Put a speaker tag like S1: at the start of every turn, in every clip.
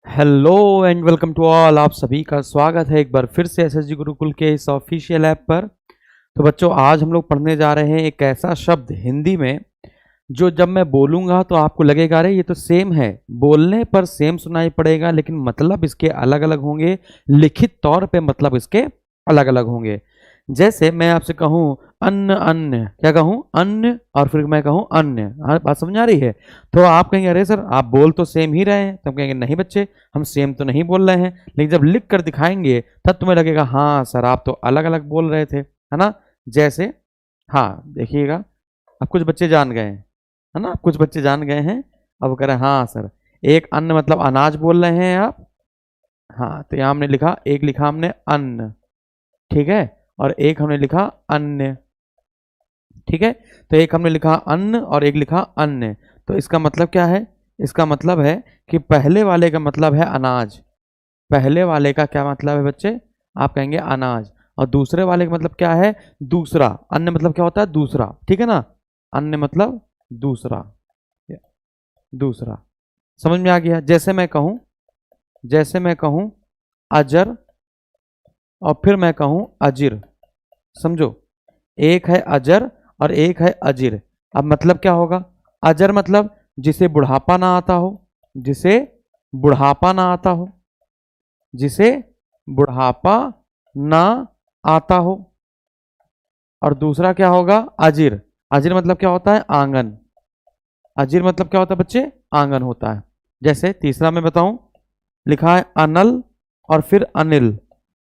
S1: Hello and welcome to all. आप सभी का स्वागत है एक बार फिर से एसएसजी गुरुकुल के इस ऑफिशियल ऐप पर। तो बच्चों, आज हम लोग पढ़ने जा रहे हैं एक ऐसा शब्द हिंदी में जो जब मैं बोलूँगा तो आपको लगेगा अरे ये तो सेम है, बोलने पर सेम सुनाई पड़ेगा लेकिन मतलब इसके अलग अलग होंगे, लिखित तौर पे मतलब इसके अलग अलग होंगे। जैसे मैं आपसे कहूँ अन्न अन्न, क्या कहूँ अन्न, और फिर मैं कहूँ अन्य। हाँ, बात समझ आ रही है? तो आप कहेंगे अरे सर आप बोल तो सेम ही रहे हैं, तो हम कहेंगे नहीं बच्चे, हम सेम तो नहीं बोल रहे हैं, लेकिन जब लिख कर दिखाएंगे तब तुम्हें लगेगा हाँ सर आप तो अलग अलग बोल रहे थे, है ना। जैसे हाँ देखिएगा, अब कुछ बच्चे जान गए हैं, है ना, कुछ बच्चे जान गए हैं। अब वो कह रहे हैं हाँ सर, एक अन्न मतलब अनाज बोल रहे हैं आप। हाँ, तो यहाँ हमने लिखा, एक लिखा हमने अन्न, ठीक है, और एक हमने लिखा अन्य, ठीक है। तो एक हमने लिखा अन्न और एक लिखा अन्य। तो इसका मतलब क्या है? इसका मतलब है कि पहले वाले का मतलब है अनाज। पहले वाले का क्या मतलब है बच्चे? आप कहेंगे अनाज। और दूसरे वाले का मतलब क्या है? दूसरा। अन्य मतलब क्या होता है? दूसरा, ठीक है ना। अन्य मतलब दूसरा, दूसरा। समझ में आ गया? जैसे मैं कहूं अजर और फिर मैं कहूं अजिर, समझो। एक है अजर और एक है अजिर। अब मतलब क्या होगा? अजर मतलब जिसे बुढ़ापा ना आता हो, जिसे बुढ़ापा ना आता हो, जिसे बुढ़ापा ना आता हो। और दूसरा क्या होगा? अजिर। अजिर मतलब क्या होता है? आंगन। अजिर मतलब क्या होता है बच्चे? आंगन होता है। जैसे तीसरा मैं बताऊं, लिखा है अनल और फिर अनिल,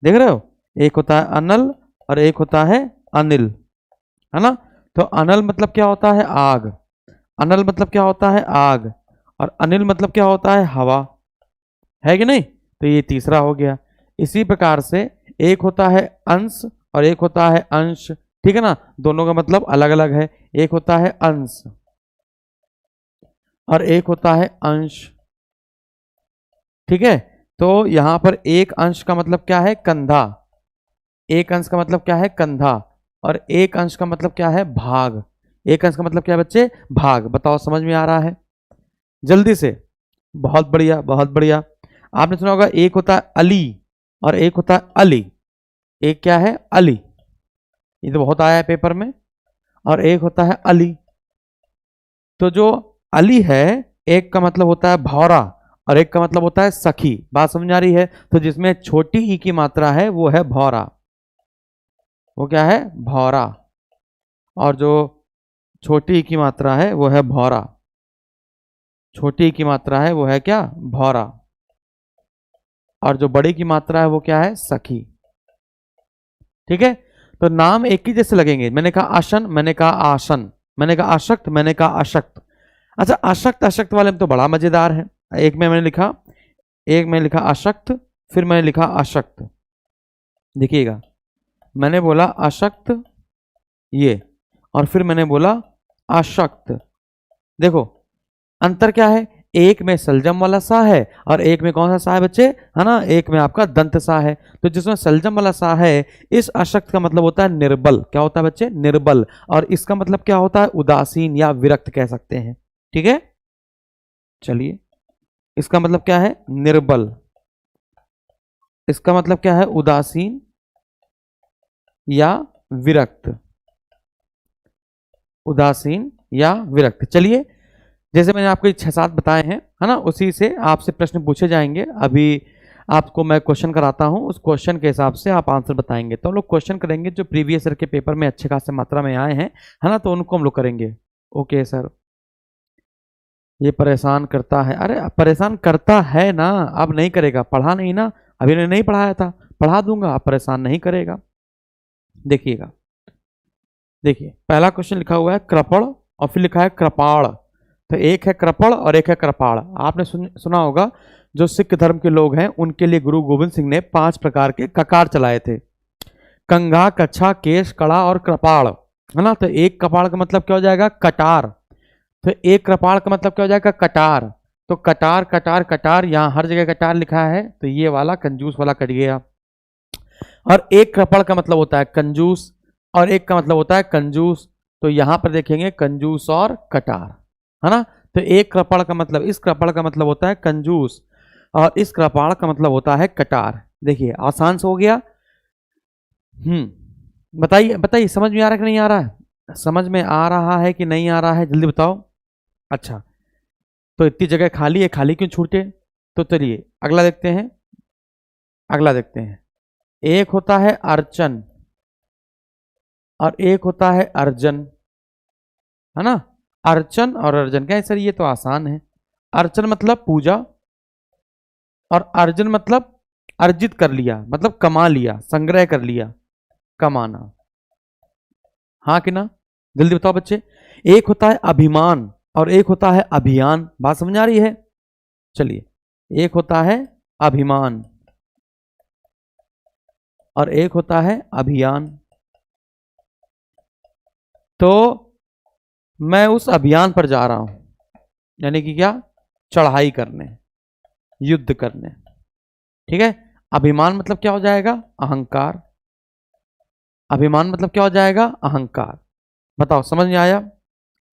S1: देख रहे हो? एक होता है अनल और एक होता है अनिल, है ना। तो अनल मतलब क्या होता है? आग। अनल मतलब क्या होता है? आग। और अनिल मतलब क्या होता है? हवा, है कि नहीं? तो ये तीसरा हो गया। इसी प्रकार से एक होता है अंश और एक होता है अंश, ठीक है ना। दोनों का मतलब अलग अलग है। एक होता है अंश और एक होता है अंश, ठीक है। तो यहां पर एक अंश का मतलब क्या है? कंधा। एक अंश का मतलब क्या है? कंधा। और एक अंश का मतलब क्या है? भाग। एक अंश का मतलब क्या है बच्चे? भाग। बताओ समझ में आ रहा है? जल्दी से। बहुत बढ़िया, बहुत बढ़िया। आपने सुना होगा एक होता है अली और एक होता है अली। एक क्या है? अली, ये तो बहुत आया है पेपर में। और एक होता है अली। तो जो अली है, एक का मतलब होता है भौरा और एक का मतलब होता है सखी। बात समझ आ रही है? तो जिसमें छोटी ई की मात्रा है वो है भौरा, वो क्या है? भौरा। और जो छोटी ई की मात्रा है वो है भौरा। छोटी ई की मात्रा है वो है क्या? भौरा। और जो बड़ी की मात्रा है वो क्या है? सखी, ठीक है। तो नाम एक ही जैसे लगेंगे। मैंने कहा आसन, मैंने कहा आसन, मैंने कहा आशक्त, मैंने कहा अशक्त। अच्छा, अशक्त अशक्त वाले में तो बड़ा मजेदार है। एक में मैंने लिखा, एक में लिखा अशक्त, फिर मैंने लिखा अशक्त। देखिएगा, मैंने बोला अशक्त ये, और फिर मैंने बोला अशक्त। देखो अंतर क्या है? एक में सलजम वाला सा है और एक में कौन सा सा है बच्चे? है ना, एक में आपका दंत सा है। तो जिसमें सलजम वाला सा है, इस अशक्त का मतलब होता है निर्बल। क्या होता है बच्चे? निर्बल। और इसका मतलब क्या होता है? उदासीन या विरक्त कह सकते हैं, ठीक है। चलिए, इसका मतलब क्या है? निर्बल। इसका मतलब क्या है? उदासीन या विरक्त। उदासीन या विरक्त। चलिए, जैसे मैंने आपको 6-7 बताए हैं, है ना, उसी से आपसे प्रश्न पूछे जाएंगे। अभी आपको मैं क्वेश्चन कराता हूं, उस क्वेश्चन के हिसाब से आप आंसर बताएंगे। तो हम लोग क्वेश्चन करेंगे जो प्रीवियस ईयर के पेपर में अच्छे खासे मात्रा में आए हैं, है ना, तो उनको हम लोग करेंगे। ओके सर, ये परेशान करता है। अरे परेशान करता है ना, अब नहीं करेगा, पढ़ा नहीं ना, अभी ने नहीं पढ़ाया था, पढ़ा दूंगा, आप परेशान नहीं करेगा। देखिएगा, देखिए पहला क्वेश्चन लिखा हुआ है कृपण और फिर लिखा है कृपाण। तो एक है कृपण और एक है कृपाण। आपने सुना होगा, जो सिख धर्म के लोग हैं उनके लिए गुरु गोविंद सिंह ने 5 प्रकार के ककार चलाए थे। कंघा, कच्छा, केश, कड़ा और कृपाण, है ना। तो एक कपाड़ का मतलब क्या हो जाएगा? कटार। तो एक कृपाण का मतलब क्या हो जाएगा? कटार। तो कटार कटार कटार, यहां हर जगह कटार लिखा है, तो ये वाला कंजूस वाला कट गया। और एक कृपण का मतलब होता है कंजूस और एक का मतलब होता है कंजूस। तो यहां पर देखेंगे कंजूस और कटार, है ना। तो एक कृपण का मतलब, इस कृपण का मतलब होता है कंजूस। और इस कृपाण का मतलब होता है कटार। देखिए आसान से हो गया। बताइए बताइए, समझ में आ रहा है कि नहीं आ रहा है? समझ में आ रहा है कि नहीं आ रहा है, जल्दी बताओ। अच्छा, तो इतनी जगह खाली है, खाली क्यों छूटे? तो चलिए अगला देखते हैं। अगला देखते हैं। एक होता है अर्चन और एक होता है अर्जन, है ना? अर्चन और अर्जन, क्या है सर? ये तो आसान है। अर्चन मतलब पूजा और अर्जन मतलब अर्जित कर लिया, मतलब कमा लिया, संग्रह कर लिया, कमाना। हाँ कि ना? जल्दी बताओ बच्चे। एक होता है अभिमान और एक होता है अभियान। बात समझ आ रही है? चलिए, एक होता है अभिमान और एक होता है अभियान। तो मैं उस अभियान पर जा रहा हूं, यानी कि क्या? चढ़ाई करने, युद्ध करने। ठीक है। अभिमान मतलब क्या हो जाएगा? अहंकार। अभिमान मतलब क्या हो जाएगा? अहंकार। बताओ, समझ में आया?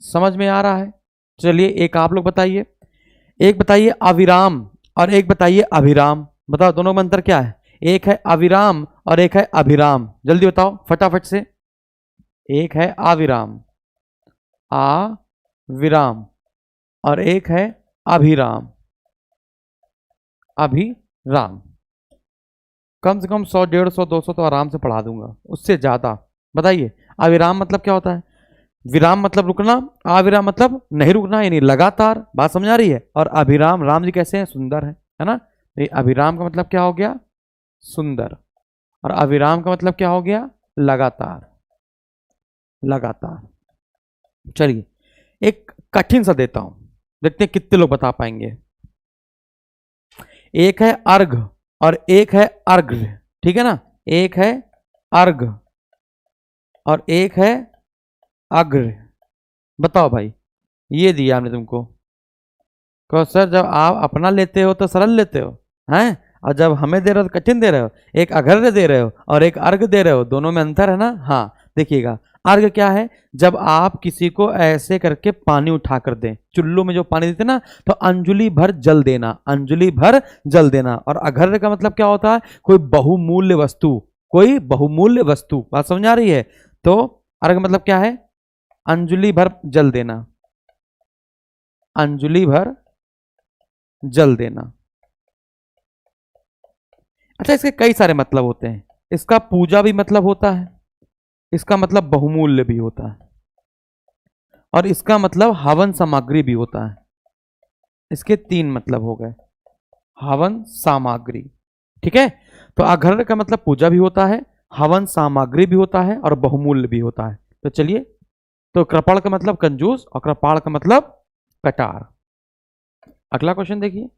S1: समझ में आ रहा है? चलिए एक आप लोग बताइए। एक बताइए अविराम और एक बताइए अभिराम। बताओ दोनों में अंतर क्या है? एक है अविराम और एक है अभिराम। जल्दी बताओ फटाफट से। एक है अविराम, आ विराम, और एक है अभिराम, अभिराम। कम से कम 100, 150, 200 तो आराम से पढ़ा दूंगा, उससे ज्यादा। बताइए अविराम मतलब क्या होता है? विराम मतलब रुकना, अविराम मतलब नहीं रुकना, यानी लगातार। बात समझ आ रही है? और अभिराम, राम जी कैसे हैं? सुंदर है ना? तो अभिराम का मतलब क्या हो गया? सुंदर। और अविराम का मतलब क्या हो गया? लगातार। लगातार। चलिए एक कठिन सा देता हूं, देखते हैं कितने लोग बता पाएंगे। एक है अर्घ और एक है अर्घ्य। ठीक है ना? एक है अर्घ और एक है अग्र। बताओ भाई, ये दिया हमने तुमको। कहो सर जब आप अपना लेते हो तो सरल लेते हो हैं, और जब हमें दे रहे हो तो कठिन दे रहे हो। एक अघर्य दे रहे हो और एक अर्घ दे रहे हो, दोनों में अंतर है ना? हाँ। देखिएगा, अर्घ क्या है? जब आप किसी को ऐसे करके पानी उठा कर दें, चुल्लू में जो पानी देते ना, तो अंजुलि भर जल देना, अंजुलि भर जल देना। और अघर्य का मतलब क्या होता है? कोई बहुमूल्य वस्तु, कोई बहुमूल्य वस्तु। बात समझ आ रही है? तो अर्घ मतलब क्या है? अंजुलि भर जल देना, अंजुलि भर जल देना। अच्छा, इसके कई सारे मतलब होते हैं। इसका पूजा भी मतलब होता है, इसका मतलब बहुमूल्य भी होता है, और इसका मतलब हवन सामग्री भी होता है। इसके 3 मतलब हो गए। हवन सामग्री। ठीक है। तो अघर्य का मतलब पूजा भी होता है, हवन सामग्री भी होता है, और बहुमूल्य भी होता है। तो चलिए, तो कृपण का मतलब कंजूस और कृपाण का मतलब कटार। अगला क्वेश्चन देखिए।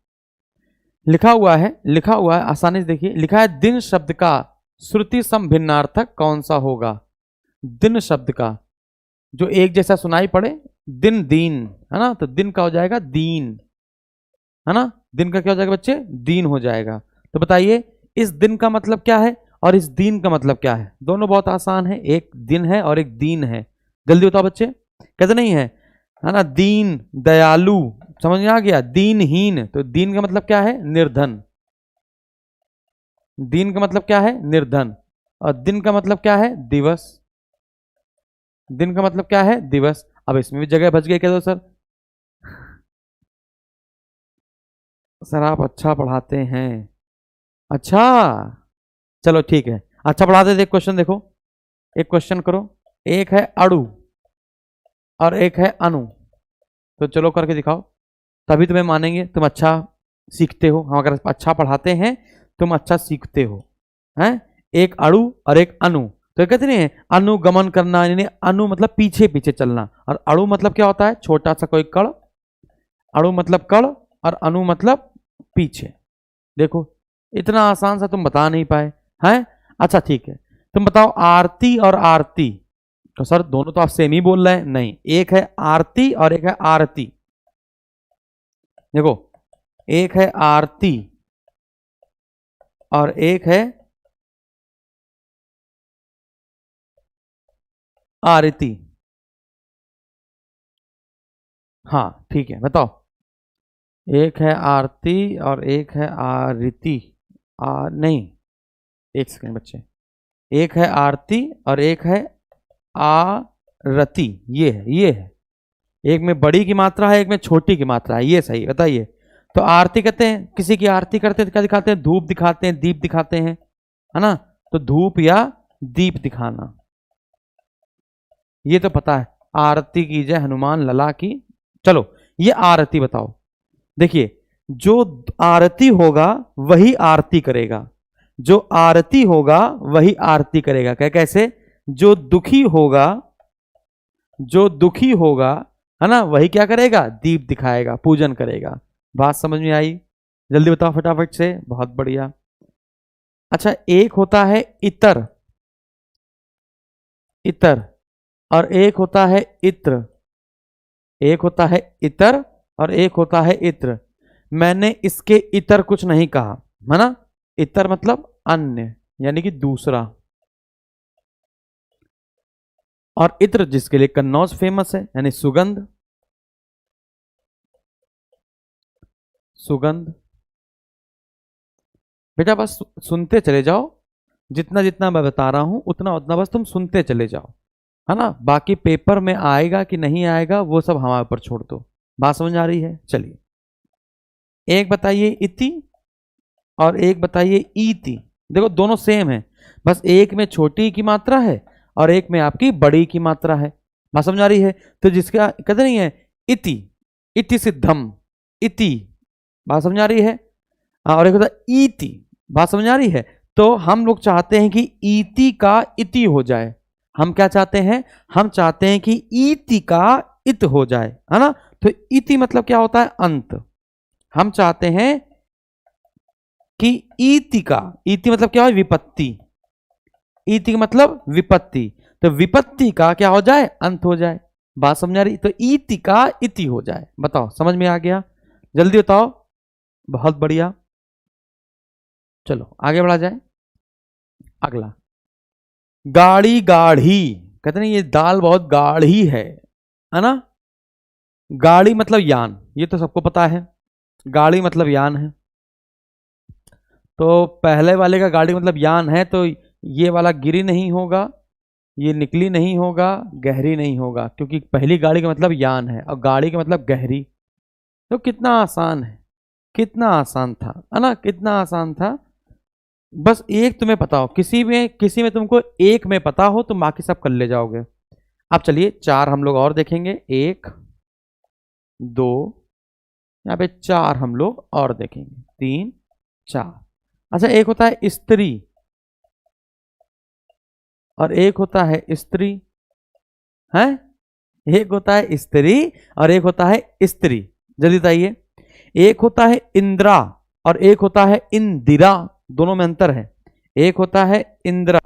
S1: लिखा हुआ है आसानी से देखिए। लिखा है दिन शब्द का श्रुति समभिन्नार्थक कौन सा होगा? दिन शब्द का जो एक जैसा सुनाई पड़े, दिन दीन, है ना? तो दिन का हो जाएगा दीन, है ना? दिन का क्या हो जाएगा बच्चे? दीन हो जाएगा। तो बताइए इस दिन का मतलब क्या है और इस दीन का मतलब क्या है? दोनों बहुत आसान है, एक दिन है और एक दीन है। जल्दी बताओ बच्चे। कहते नहीं है ना? दीन दयालु, समझ में आ गया? दीनहीन, तो दीन का मतलब क्या है? निर्धन। दीन का मतलब क्या है? निर्धन। और दिन का मतलब क्या है? दिवस। दिन का मतलब क्या है? दिवस। अब इसमें भी जगह बच गई क्या? दो सर, सर आप अच्छा पढ़ाते हैं। अच्छा, चलो ठीक है, अच्छा पढ़ाते थे। क्वेश्चन देखो, एक क्वेश्चन करो। एक है अणु और एक है अणु। तो चलो करके दिखाओ, तभी तुम्हें मानेंगे तुम अच्छा सीखते हो। हम अगर अच्छा पढ़ाते हैं, तुम अच्छा सीखते हो। हैं? एक अणु और एक अणु। तो कहते नहीं है अनुगमन करना, यानी अणु मतलब पीछे पीछे चलना, और अणु मतलब क्या होता है? छोटा सा कोई कण। अणु मतलब कण और अणु मतलब पीछे। देखो, इतना आसान सा तुम बता नहीं पाए हैं। अच्छा ठीक है, तुम बताओ आरती और आरती। तो सर दोनों तो आप सेम ही बोल रहे हैं। नहीं, एक है आरती और एक है आरती। देखो, एक है आरती और एक है आरती। हाँ ठीक है, बताओ। एक है आरती और एक है आरती। नहीं, एक सेकंड बच्चे। एक है आरती और एक है आरती। ये है। एक में बड़ी की मात्रा है, एक में छोटी की मात्रा है। ये सही बताइए। तो आरती कहते हैं, किसी की आरती करते हैं तो क्या दिखाते हैं? धूप दिखाते हैं, दीप दिखाते हैं, है ना? तो धूप या दीप दिखाना, ये तो पता है। आरती की जय हनुमान लला की। चलो, ये आरती बताओ। देखिए, जो आरती होगा वही आरती करेगा। जो आरती होगा वही आरती करेगा। क्या? कैसे? जो दुखी होगा, जो दुखी होगा, है ना, वही क्या करेगा? दीप दिखाएगा, पूजन करेगा। बात समझ में आई? जल्दी बताओ फटाफट से। बहुत बढ़िया। अच्छा, एक होता है इतर, इतर, और एक होता है इत्र। एक होता है इतर और एक होता है इत्र। मैंने इसके इतर कुछ नहीं कहा, है ना? इतर मतलब अन्य, यानी कि दूसरा। और इत्र जिसके लिए कन्नौज फेमस है, यानी सुगंध। सुगंध। बेटा बस सुनते चले जाओ। जितना जितना मैं बता रहा हूं उतना उतना बस तुम सुनते चले जाओ, है ना? बाकी पेपर में आएगा कि नहीं आएगा वो सब हमारे ऊपर छोड़ दो। बात समझ आ रही है? चलिए, एक बताइए इति और एक बताइए ईति। देखो दोनों सेम है, बस एक में छोटी की मात्रा है और एक में आपकी बड़ी की मात्रा है। बात समझ आ रही है? तो जिसका कहते नहीं है इति, इति सिद्धम, इति। बात समझ आ रही है? और एक होता है ईति। बात समझ आ रही है? तो हम लोग चाहते हैं कि ईति का इति हो जाए। हम क्या चाहते हैं? हम चाहते हैं कि ईति का इत हो जाए, है ना? तो इति मतलब क्या होता है? अंत। हम चाहते हैं कि ईति का, ईति मतलब क्या है? विपत्ति। ईति का मतलब विपत्ति। तो विपत्ति का क्या हो जाए? अंत हो जाए। बात समझ आ रही? तो ईति का इति हो जाए। बताओ, समझ में आ गया? जल्दी बताओ। बहुत बढ़िया। चलो आगे बढ़ा जाए। अगला, गाड़ी गाढ़ी। कहते नहीं, ये दाल बहुत गाढ़ी है ना? गाड़ी मतलब यान, ये तो सबको पता है। गाड़ी मतलब यान है। तो पहले वाले का गाड़ी मतलब यान है, तो ये वाला गिरी नहीं होगा, ये निकली नहीं होगा, गहरी नहीं होगा, क्योंकि पहली गाड़ी का मतलब यान है और गाड़ी का मतलब गहरी। तो कितना आसान है, कितना आसान था, है ना? कितना आसान था। बस एक तुम्हें पता हो, किसी में तुमको एक में पता हो तो बाकी सब कर ले जाओगे। अब चलिए चार हम लोग और देखेंगे। एक, दो, यहाँ पे चार हम लोग और देखेंगे। तीन, चार। अच्छा, एक होता है स्त्री और एक होता है स्त्री, है? एक होता है स्त्री और एक होता है स्त्री। जल्दी बताइए। एक होता है इंद्रा और एक होता है इंदिरा। दोनों में अंतर है। एक होता है इंदिरा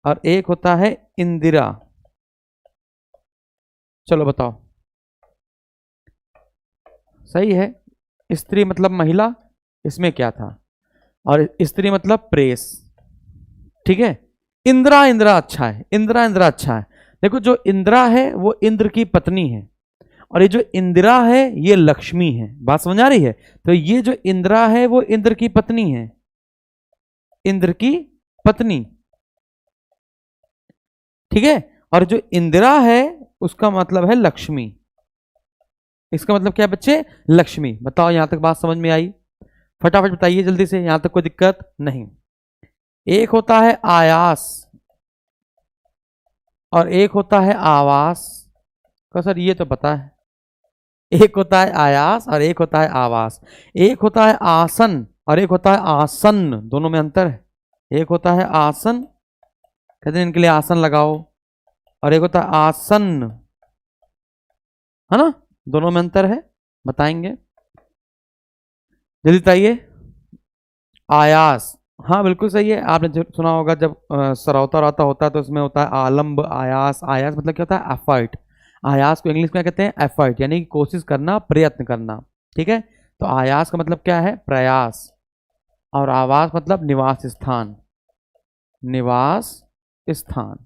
S1: और एक होता है इंदिरा। चलो बताओ। सही है। स्त्री मतलब महिला, इसमें क्या था? और स्त्री मतलब प्रेस। ठीक है। इंदिरा, इंदिरा अच्छा है, इंदिरा इंदिरा अच्छा है। देखो, जो इंदिरा है वो इंद्र की पत्नी है और ये जो इंदिरा है ये लक्ष्मी है। बात समझ आ रही है? तो ये जो इंदिरा है वो इंद्र की पत्नी है, इंद्र की पत्नी। ठीक है। और जो इंदिरा है उसका मतलब है लक्ष्मी। इसका मतलब क्या है बच्चे? लक्ष्मी। बताओ, यहां तक बात समझ में आई? फटाफट बताइए जल्दी से, यहां तक कोई दिक्कत नहीं? एक होता है आयास और एक होता है आवास। का सर ये तो पता है। एक होता है आयास और एक होता है आवास। एक होता है आसन और एक होता है आसन्न। दोनों में अंतर है। एक होता है आसन, कहते हैं इनके लिए आसन लगाओ, और एक होता है आसन्न, है ना? दोनों में अंतर है, बताएंगे। जल्दी बताइए। आयास, हाँ बिल्कुल सही है। आपने सुना होगा जब सरौता रौता होता है तो उसमें होता है आलंब आयास। आयास मतलब क्या होता है? एफर्ट। आयास को इंग्लिश में कहते हैं एफर्ट, यानी कि कोशिश करना, प्रयत्न करना। ठीक है। तो आयास का मतलब क्या है? प्रयास। और आवास मतलब निवास स्थान, निवास स्थान।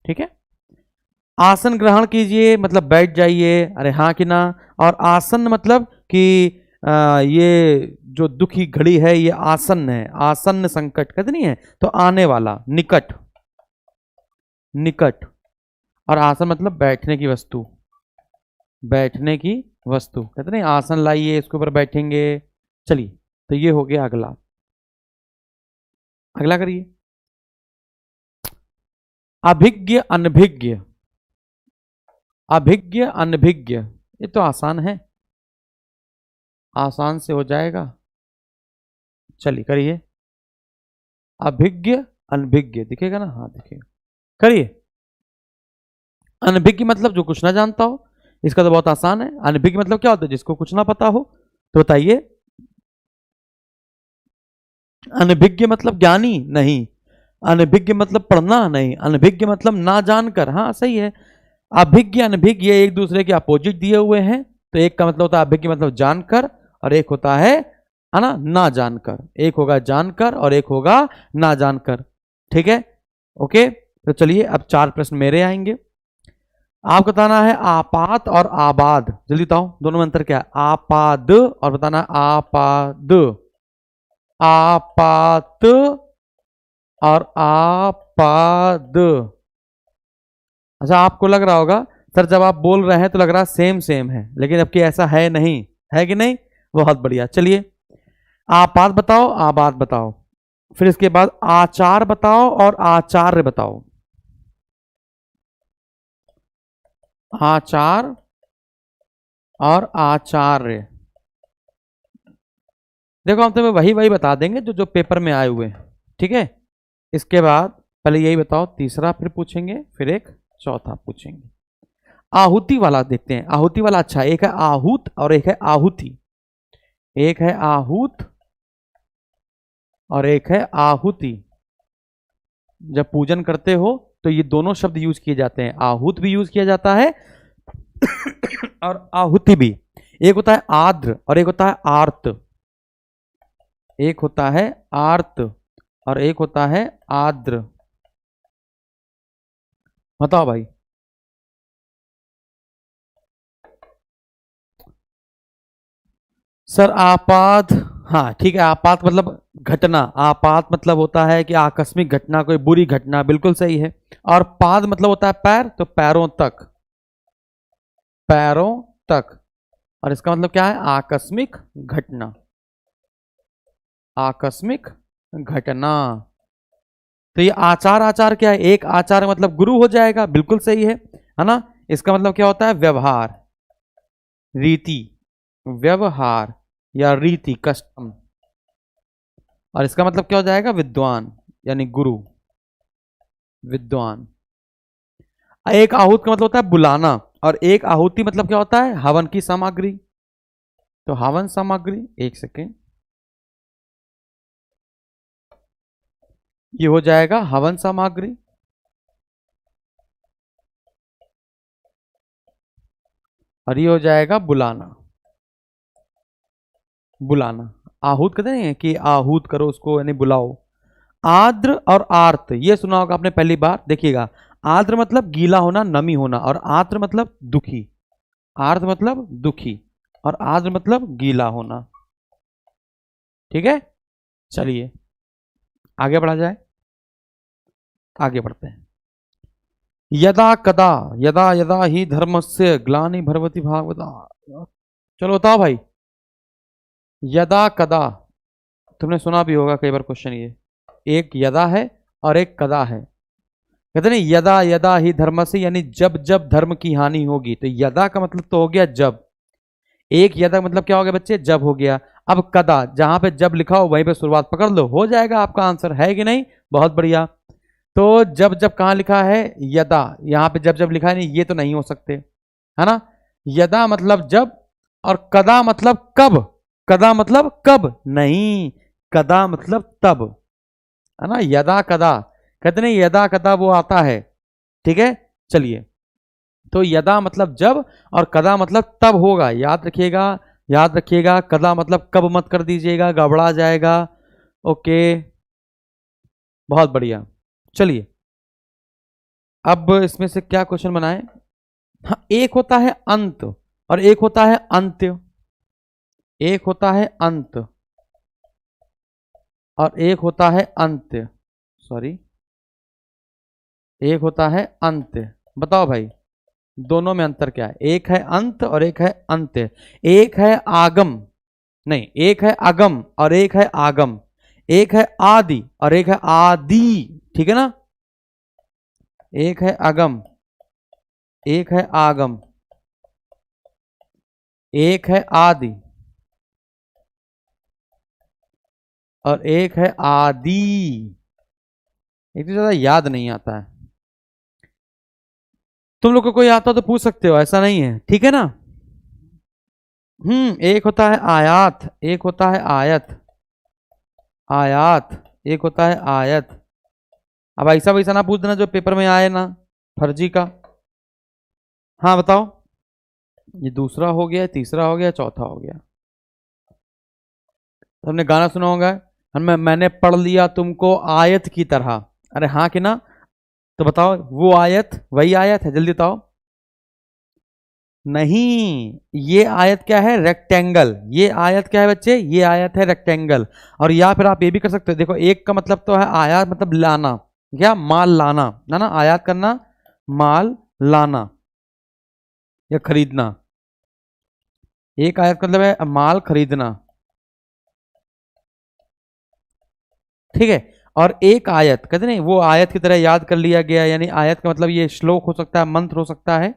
S1: ठीक है। आसन ग्रहण कीजिए मतलब बैठ जाइए, अरे हाँ कि ना। और आसन मतलब कि ये जो दुखी घड़ी है ये आसन्न है, आसन्न संकट कहते नहीं है, तो आने वाला, निकट, निकट। और आसन मतलब बैठने की वस्तु, बैठने की वस्तु कहते नहीं, आसन लाइए इसके ऊपर बैठेंगे। चलिए, तो ये हो गया अगला। अगला करिए, अभिज्ञ अनभिज्ञ। अभिज्ञ अनभिज्ञ, ये तो आसान है, आसान से हो जाएगा। चलिए करिए, अभिज्ञ अनभिज्ञ दिखेगा ना, हाँ दिखेगा, करिए। अनभिज्ञ मतलब जो कुछ ना जानता हो, इसका तो बहुत आसान है। अनभिज्ञ मतलब क्या होता है, जिसको कुछ ना पता हो। तो बताइए, अनभिज्ञ मतलब ज्ञानी नहीं, अनभिज्ञ मतलब पढ़ना नहीं, अनभिज्ञ मतलब ना जानकर। हाँ सही है, अभिज्ञ अनभिज्ञ ये एक दूसरे के अपोजिट दिए हुए हैं। तो एक का मतलब होता है अभिज्ञ मतलब जानकर, और एक होता है ना जानकर। एक होगा जानकर और एक होगा ना जानकर। ठीक है, ओके। तो चलिए अब 4 प्रश्न मेरे आएंगे। आपको बताना है आपात और आबाद, जल्दी बताओ दोनों में अंतर क्या है। आपाद और बताना आपाद, आपात और आपाद। अच्छा, आपको लग रहा होगा सर जब आप बोल रहे हैं तो लग रहा है सेम सेम है, लेकिन जबकि ऐसा है नहीं, है कि नहीं। बहुत बढ़िया। चलिए, आपात बताओ, आबाद बताओ, फिर इसके बाद आचार बताओ और आचार्य बताओ। आचार और आचार्य, देखो हम तुम्हें वही वही बता देंगे जो जो पेपर में आए हुए हैं। ठीक है, इसके बाद पहले यही बताओ, तीसरा फिर पूछेंगे, फिर एक चौथा पूछेंगे। आहुति वाला देखते हैं, आहुति वाला अच्छा है। एक है आहूत और एक है आहुति। एक है आहूत और एक है आहुति। जब पूजन करते हो तो ये दोनों शब्द यूज किए जाते हैं, आहूत भी यूज किया जाता है और आहुति भी। एक होता है आर्द्र और एक होता है आर्त। एक होता है आर्त और एक होता है आर्द्र। बताओ भाई। सर आपात, हाँ ठीक है, आपात मतलब घटना, आपात मतलब होता है कि आकस्मिक घटना, कोई बुरी घटना, बिल्कुल सही है। और पाद मतलब होता है पैर, तो पैरों तक, पैरों तक। और इसका मतलब क्या है, आकस्मिक घटना, आकस्मिक घटना। तो ये आचार, आचार क्या है, एक आचार मतलब गुरु हो जाएगा, बिल्कुल सही है ना। इसका मतलब क्या होता है, व्यवहार, रीति, व्यवहार या रीति, कस्टम। और इसका मतलब क्या हो जाएगा, विद्वान यानी गुरु, विद्वान। एक आहूत का मतलब होता है बुलाना, और एक आहुति मतलब क्या होता है, हवन की सामग्री। तो हवन सामग्री, एक सेकेंड, ये हो जाएगा हवन सामग्री। और ये हो जाएगा बुलाना, बुलाना। आहूत कहते हैं कि आहूत करो उसको, यानी बुलाओ। आर्द्र और आर्त, ये सुना होगा आपने पहली बार, देखिएगा। आर्द्र मतलब गीला होना, नमी होना, और आर्त मतलब दुखी। आर्त मतलब दुखी और आर्द्र मतलब गीला होना। ठीक है, चलिए आगे बढ़ा जाए, आगे बढ़ते हैं। यदा कदा, यदा यदा ही धर्मस्य ग्लानि भवति भागवता। चलो बताओ भाई, यदा कदा, तुमने सुना भी होगा कई बार क्वेश्चन ये। एक यदा है और एक कदा है। कहते नहीं, यदा यदा ही धर्मस्य यानी जब जब धर्म की हानि होगी। तो यदा का मतलब तो हो गया जब, एक यदा मतलब क्या हो गया बच्चे, जब हो गया। अब कदा, जहां पे जब लिखा हो वहीं पे शुरुआत पकड़ लो, हो जाएगा आपका आंसर, है कि नहीं। बहुत बढ़िया। तो जब जब कहां लिखा है, यदा, यहां पे जब जब लिखा है नहीं, ये तो नहीं हो सकते, है ना। यदा मतलब जब, और कदा मतलब कब, कदा मतलब कब नहीं, कदा मतलब तब, है ना। यदा कदा कहते नहीं, यदा कदा वो आता है। ठीक है, चलिए। तो यदा मतलब जब और कदा मतलब तब होगा, याद रखिएगा, याद रखिएगा। कदा मतलब कब मत कर दीजिएगा, गड़बड़ा जाएगा। ओके, बहुत बढ़िया। चलिए अब इसमें से क्या क्वेश्चन बनाए? हाँ, एक होता है अंत और एक होता है अंत्य, एक होता है अंत और एक होता है अंत्य, सॉरी, एक होता है अंत्य। बताओ भाई, दोनों में अंतर क्या है? एक है अंत और एक है अंत्य। एक है आगम, नहीं, एक है अगम और एक है आगम। एक है आदि और एक है आदि, ठीक है ना? एक है अगम, एक है आगम, एक है आदि और एक है आदि। एक तो ज्यादा याद नहीं आता है। तुम लोग को कोई आता हो तो पूछ सकते हो, ऐसा नहीं है, ठीक है ना? एक होता है आयात, एक होता है आयत, आयात, एक होता है आयत। अब ऐसा वैसा ना पूछ देना जो पेपर में आए ना, फर्जी का। हाँ बताओ, ये दूसरा हो गया, तीसरा हो गया, चौथा हो गया। तुमने गाना सुना होगा, मैंने पढ़ लिया तुमको आयत की तरह। अरे हाँ कि ना? तो बताओ, वो आयत वही आयत है? जल्दी बताओ। नहीं, ये आयत क्या है? रेक्टेंगल। ये आयत क्या है बच्चे? ये आयत है रेक्टेंगल। और या फिर आप ये भी कर सकते हो, देखो एक का मतलब तो है आयात, मतलब लाना, क्या? माल लाना, ना आयात करना, माल लाना या खरीदना। एक आयत का मतलब है माल खरीदना, ठीक है? और एक आयत कहते नहीं, वो आयत की तरह याद कर लिया गया, यानी आयत का मतलब ये श्लोक हो सकता है, मंत्र हो सकता है,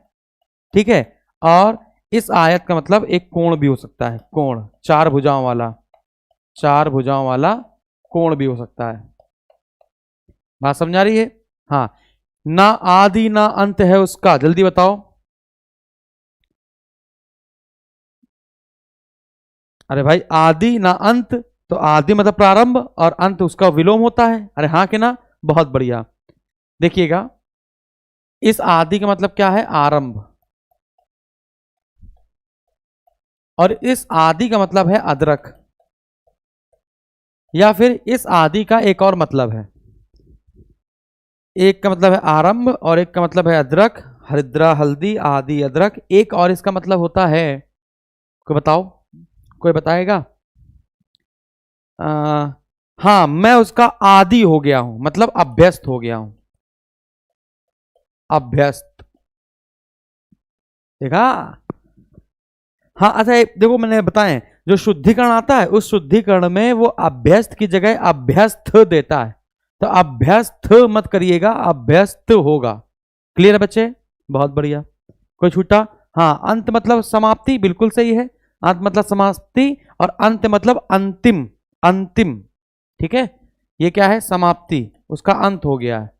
S1: ठीक है? और इस आयत का मतलब एक कोण भी हो सकता है, कोण, चार भुजाओं वाला, चार भुजाओं वाला कोण भी हो सकता है। बात समझ आ रही है? हाँ। ना आदि ना अंत है उसका, जल्दी बताओ। अरे भाई, आदि ना अंत, तो आदि मतलब प्रारंभ और अंत उसका विलोम होता है। अरे हाँ कि ना? बहुत बढ़िया। देखिएगा, इस आदि का मतलब क्या है? आरंभ। और इस आदि का मतलब है अदरक, या फिर इस आदि का एक और मतलब है। एक का मतलब है आरंभ और एक का मतलब है अदरक, हरिद्रा हल्दी आदि अदरक। एक और इसका मतलब होता है, कोई बताओ, कोई बताएगा? आ, हाँ, मैं उसका आदि हो गया हूं, मतलब अभ्यस्त हो गया हूं, अभ्यस्त। देखा? हाँ अच्छा, देखो मैंने बताएं, जो शुद्धिकरण आता है उस शुद्धिकरण में वो अभ्यस्त की जगह अभ्यस्त देता है, तो अभ्यस्त मत करिएगा, अभ्यस्त होगा। क्लियर है बच्चे? बहुत बढ़िया। कोई छूटा? हाँ, अंत मतलब समाप्ति, बिल्कुल सही है। अंत मतलब समाप्ति और अंत मतलब अंतिम, अंतिम, ठीक है? ये क्या है? समाप्ति, उसका अंत हो गया है।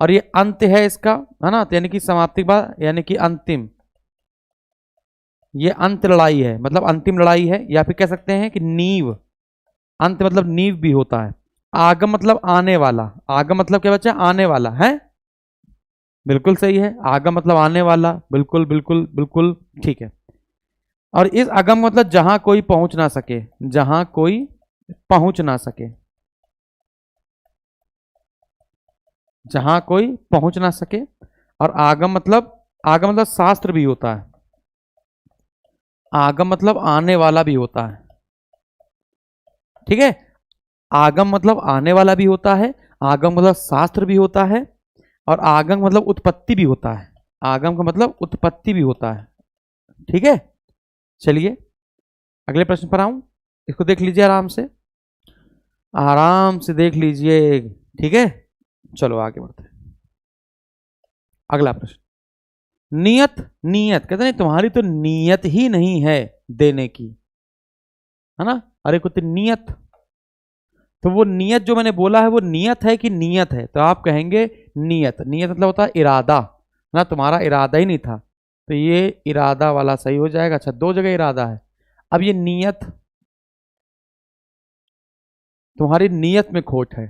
S1: और ये अंत है इसका, है ना? तो यानी कि समाप्ति के बाद, यानी कि अंतिम, ये अंत लड़ाई है, मतलब अंतिम लड़ाई है, या फिर कह सकते हैं कि नींव। अंत मतलब नींव भी होता है। आगम मतलब आने वाला, आगम मतलब क्या बच्चा? आने वाला है, बिल्कुल सही है। आगम मतलब आने वाला, बिल्कुल बिल्कुल बिल्कुल ठीक है। और इस अगम मतलब जहां कोई पहुंच ना सके, जहां कोई पहुंच ना सके, जहां कोई पहुंच ना सके। और आगम मतलब शास्त्र भी होता है, आगम मतलब आने वाला भी होता है, ठीक है? आगम मतलब आने वाला भी होता है, आगम मतलब शास्त्र भी होता है, और आगम मतलब उत्पत्ति भी होता है। आगम का मतलब उत्पत्ति भी होता है, ठीक है? चलिए अगले प्रश्न पर आऊं, इसको देख लीजिए आराम से, आराम से देख लीजिए, ठीक है? चलो आगे बढ़ते हैं। अगला प्रश्न, नियत, नियत कहते नहीं, तुम्हारी तो नियत ही नहीं है देने की, है ना? अरे कुछ नियत, तो वो नियत जो मैंने बोला है वो नियत है कि नियत है? तो आप कहेंगे नियत। नियत मतलब होता है इरादा ना, तुम्हारा इरादा ही नहीं था, तो ये इरादा वाला सही हो जाएगा। अच्छा, दो जगह इरादा है। अब ये नियत, तुम्हारी नियत में खोट है,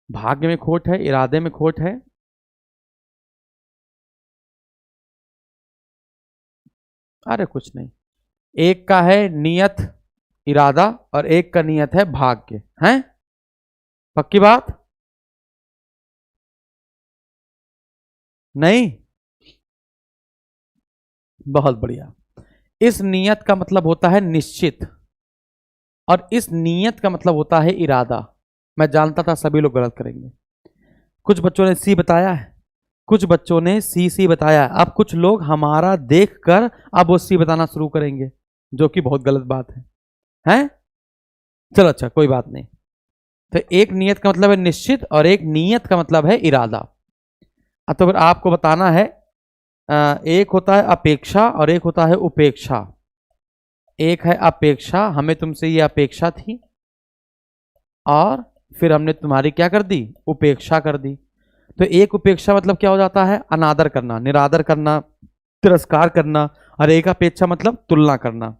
S1: भाग्य में खोट है, इरादे में खोट है। अरे कुछ नहीं, एक का है नियत इरादा और एक का नियत है भाग्य, है? पक्की बात? नहीं, बहुत बढ़िया। इस नियत का मतलब होता है निश्चित, और इस नियत का मतलब होता है इरादा। मैं जानता था सभी लोग गलत करेंगे। कुछ बच्चों ने सी बताया है, कुछ बच्चों ने सी बताया है। अब कुछ लोग हमारा देखकर अब वो सी बताना शुरू करेंगे, जो कि बहुत गलत बात है, हैं? चलो अच्छा, कोई बात नहीं। तो एक नियत का मतलब है निश्चित और एक नियत का मतलब है इरादा। तो फिर आपको बताना है, एक होता है अपेक्षा और एक होता है उपेक्षा। एक है अपेक्षा, हमें तुमसे ये अपेक्षा थी और फिर हमने तुम्हारी क्या कर दी, उपेक्षा कर दी। तो एक उपेक्षा मतलब क्या हो जाता है, अनादर करना, निरादर करना, तिरस्कार करना। और एक अपेक्षा मतलब तुलना करना।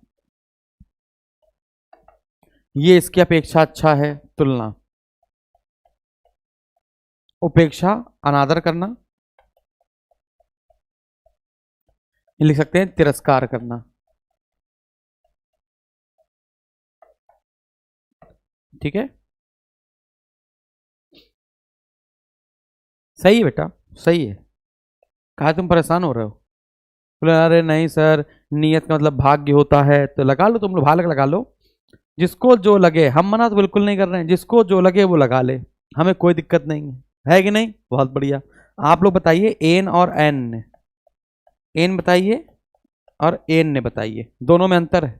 S1: ये इसकी अपेक्षा अच्छा है, तुलना। उपेक्षा अनादर करना, लिख सकते हैं तिरस्कार करना। ठीक है, सही है बेटा, सही है। कहा तुम परेशान हो रहे हो? बोले अरे नहीं सर, नियत का मतलब भाग्य होता है। तो लगा लो, तुम लोग भालक लगा लो, जिसको जो लगे। हम मना तो बिल्कुल नहीं कर रहे हैं, जिसको जो लगे वो लगा ले, हमें कोई दिक्कत नहीं है कि नहीं? बहुत बढ़िया। आप लोग बताइए एन और एन ने, एन बताइए और एन ने बताइए, दोनों में अंतर है।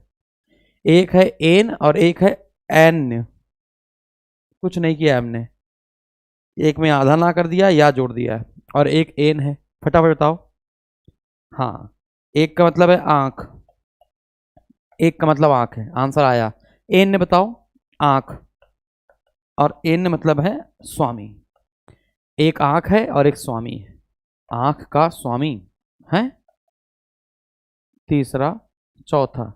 S1: एक है एन और एक है एन। कुछ नहीं किया हमने, एक में आधा ना कर दिया या जोड़ दिया है, और एक एन है। फटाफट बताओ। हाँ, एक का मतलब है आंख, एक का मतलब आंख है, आंसर आया। एन ने बताओ आंख, और एन ने मतलब है स्वामी। एक आंख है और एक स्वामी है, आंख का स्वामी है। तीसरा, चौथा।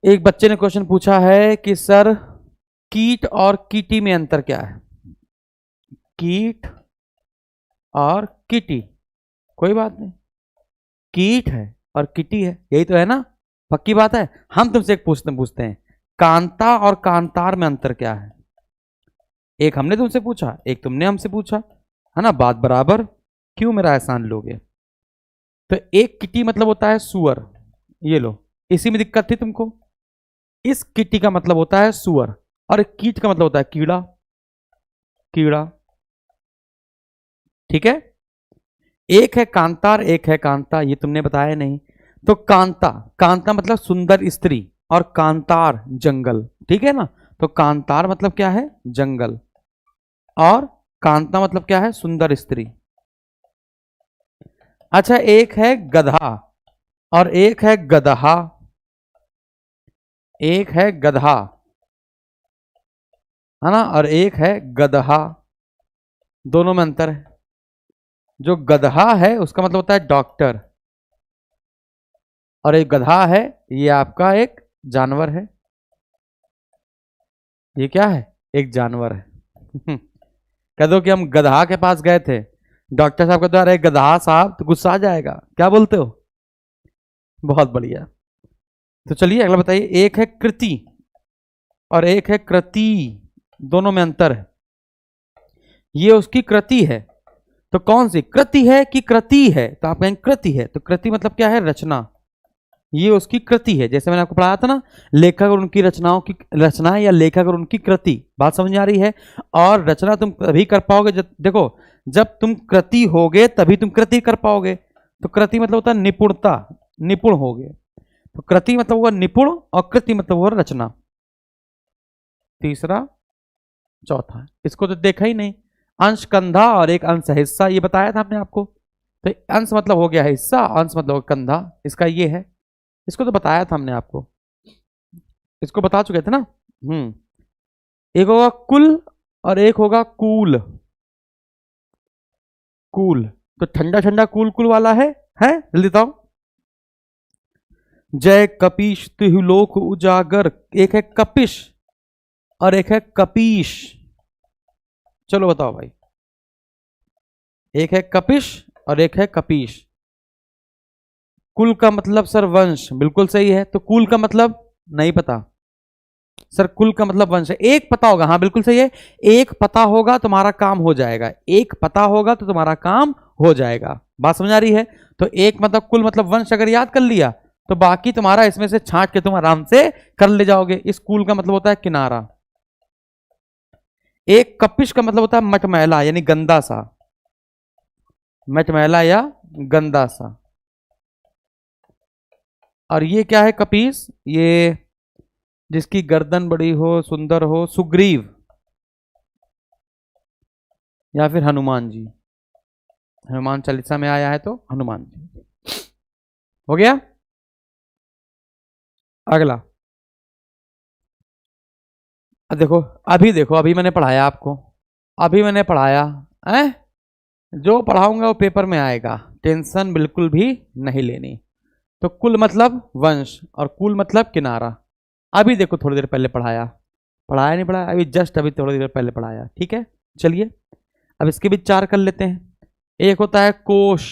S1: एक बच्चे ने क्वेश्चन पूछा है कि सर कीट और कीटी में अंतर क्या है? कीट और कीटी, कोई बात नहीं, कीट है और किटी है, यही तो है ना, पक्की बात है। हम तुमसे एक पूछते हैं, कांता और कांतार में अंतर क्या है? एक हमने तुमसे पूछा, एक तुमने हमसे पूछा, है ना, बात बराबर। क्यों मेरा एहसान लोगे? तो एक किटी मतलब होता है सुअर, ये लो, इसी में दिक्कत थी तुमको। इस किटी का मतलब होता है सुअर, और एक कीट का मतलब होता है कीड़ा, कीड़ा। ठीक है, एक है कांतार एक है कांता, ये तुमने बताया नहीं। तो कांता, कांता मतलब सुंदर स्त्री, और कांतार जंगल, ठीक है ना। तो कांतार मतलब क्या है, जंगल, और कांता मतलब क्या है, सुंदर स्त्री। अच्छा, एक है गधा और एक है गदहा, एक है गधा, है ना, और एक है गदहा, दोनों में अंतर है। जो गदहा है उसका मतलब होता है डॉक्टर, और एक गधा है, ये आपका एक जानवर है। ये क्या है, एक जानवर है। कह दो कि हम गधा के पास गए थे, डॉक्टर साहब कहते अरे गधा साहब, तो गुस्सा आ जाएगा, क्या बोलते हो? बहुत बढ़िया। तो चलिए अगला बताइए, एक है कृति और एक है कृति, दोनों में अंतर है। ये उसकी कृति है, तो कौन सी कृति है कि कृति है? तो आप कहेंगे कृति है, तो कृति मतलब क्या है, रचना। ये उसकी कृति है, जैसे मैंने आपको पढ़ाया था ना, लेखक और उनकी रचनाओं की रचना, या लेखक और उनकी कृति। बात समझ में आ रही है? और रचना तुम तभी कर पाओगे जब, देखो, जब तुम कृति होगे तभी तुम कृति कर पाओगे। तो कृति मतलब होता है निपुणता, निपुण होगे। तो कृति मतलब हुआ निपुण, और कृति मतलब हुआ रचना। तीसरा, चौथा, इसको तो देखा ही नहीं। अंश कंधा और एक अंश हिस्सा, ये बताया था हमने आपको। तो अंश मतलब हो गया हिस्सा, अंश मतलब कंधा, इसका ये है। इसको तो बताया था हमने आपको, इसको बता चुके थे ना। एक होगा कुल और एक होगा कूल। कूल तो ठंडा ठंडा कूल कूल वाला है जल्दी बताओ। जय कपीश तिहुलोक उजागर, एक है कपिश और एक है कपीश। चलो बताओ भाई, एक है कपिश और एक है कपीश। कुल का मतलब सर वंश, बिल्कुल सही है। तो कुल का मतलब नहीं पता, सर कुल का मतलब वंश है, एक पता होगा, हाँ बिल्कुल सही है, एक पता होगा तुम्हारा काम हो जाएगा, एक पता होगा तो तुम्हारा काम हो जाएगा। बात समझ आ रही है? तो एक मतलब कुल मतलब वंश अगर याद कर लिया तो बाकी तुम्हारा इसमें से छांट के तुम आराम से कर ले जाओगे। इस कुल का मतलब होता है किनारा। एक कपिश का मतलब होता है मटमैला यानी गंदा सा, मटमैला या गंदा सा। और ये क्या है कपीस? ये जिसकी गर्दन बड़ी हो, सुंदर हो, सुग्रीव या फिर हनुमान जी। हनुमान चालीसा में आया है तो हनुमान जी। हो गया। अगला देखो अभी मैंने पढ़ाया आपको, अभी मैंने पढ़ाया है, जो पढ़ाऊंगा वो पेपर में आएगा, टेंशन बिल्कुल भी नहीं लेनी। तो कुल मतलब वंश और कुल मतलब किनारा। अभी देखो थोड़ी देर पहले पढ़ाया, पढ़ाया नहीं पढ़ाया, अभी जस्ट अभी थोड़ी देर पहले पढ़ाया, ठीक है। चलिए अब इसके भी चार कर लेते हैं। एक होता है कोश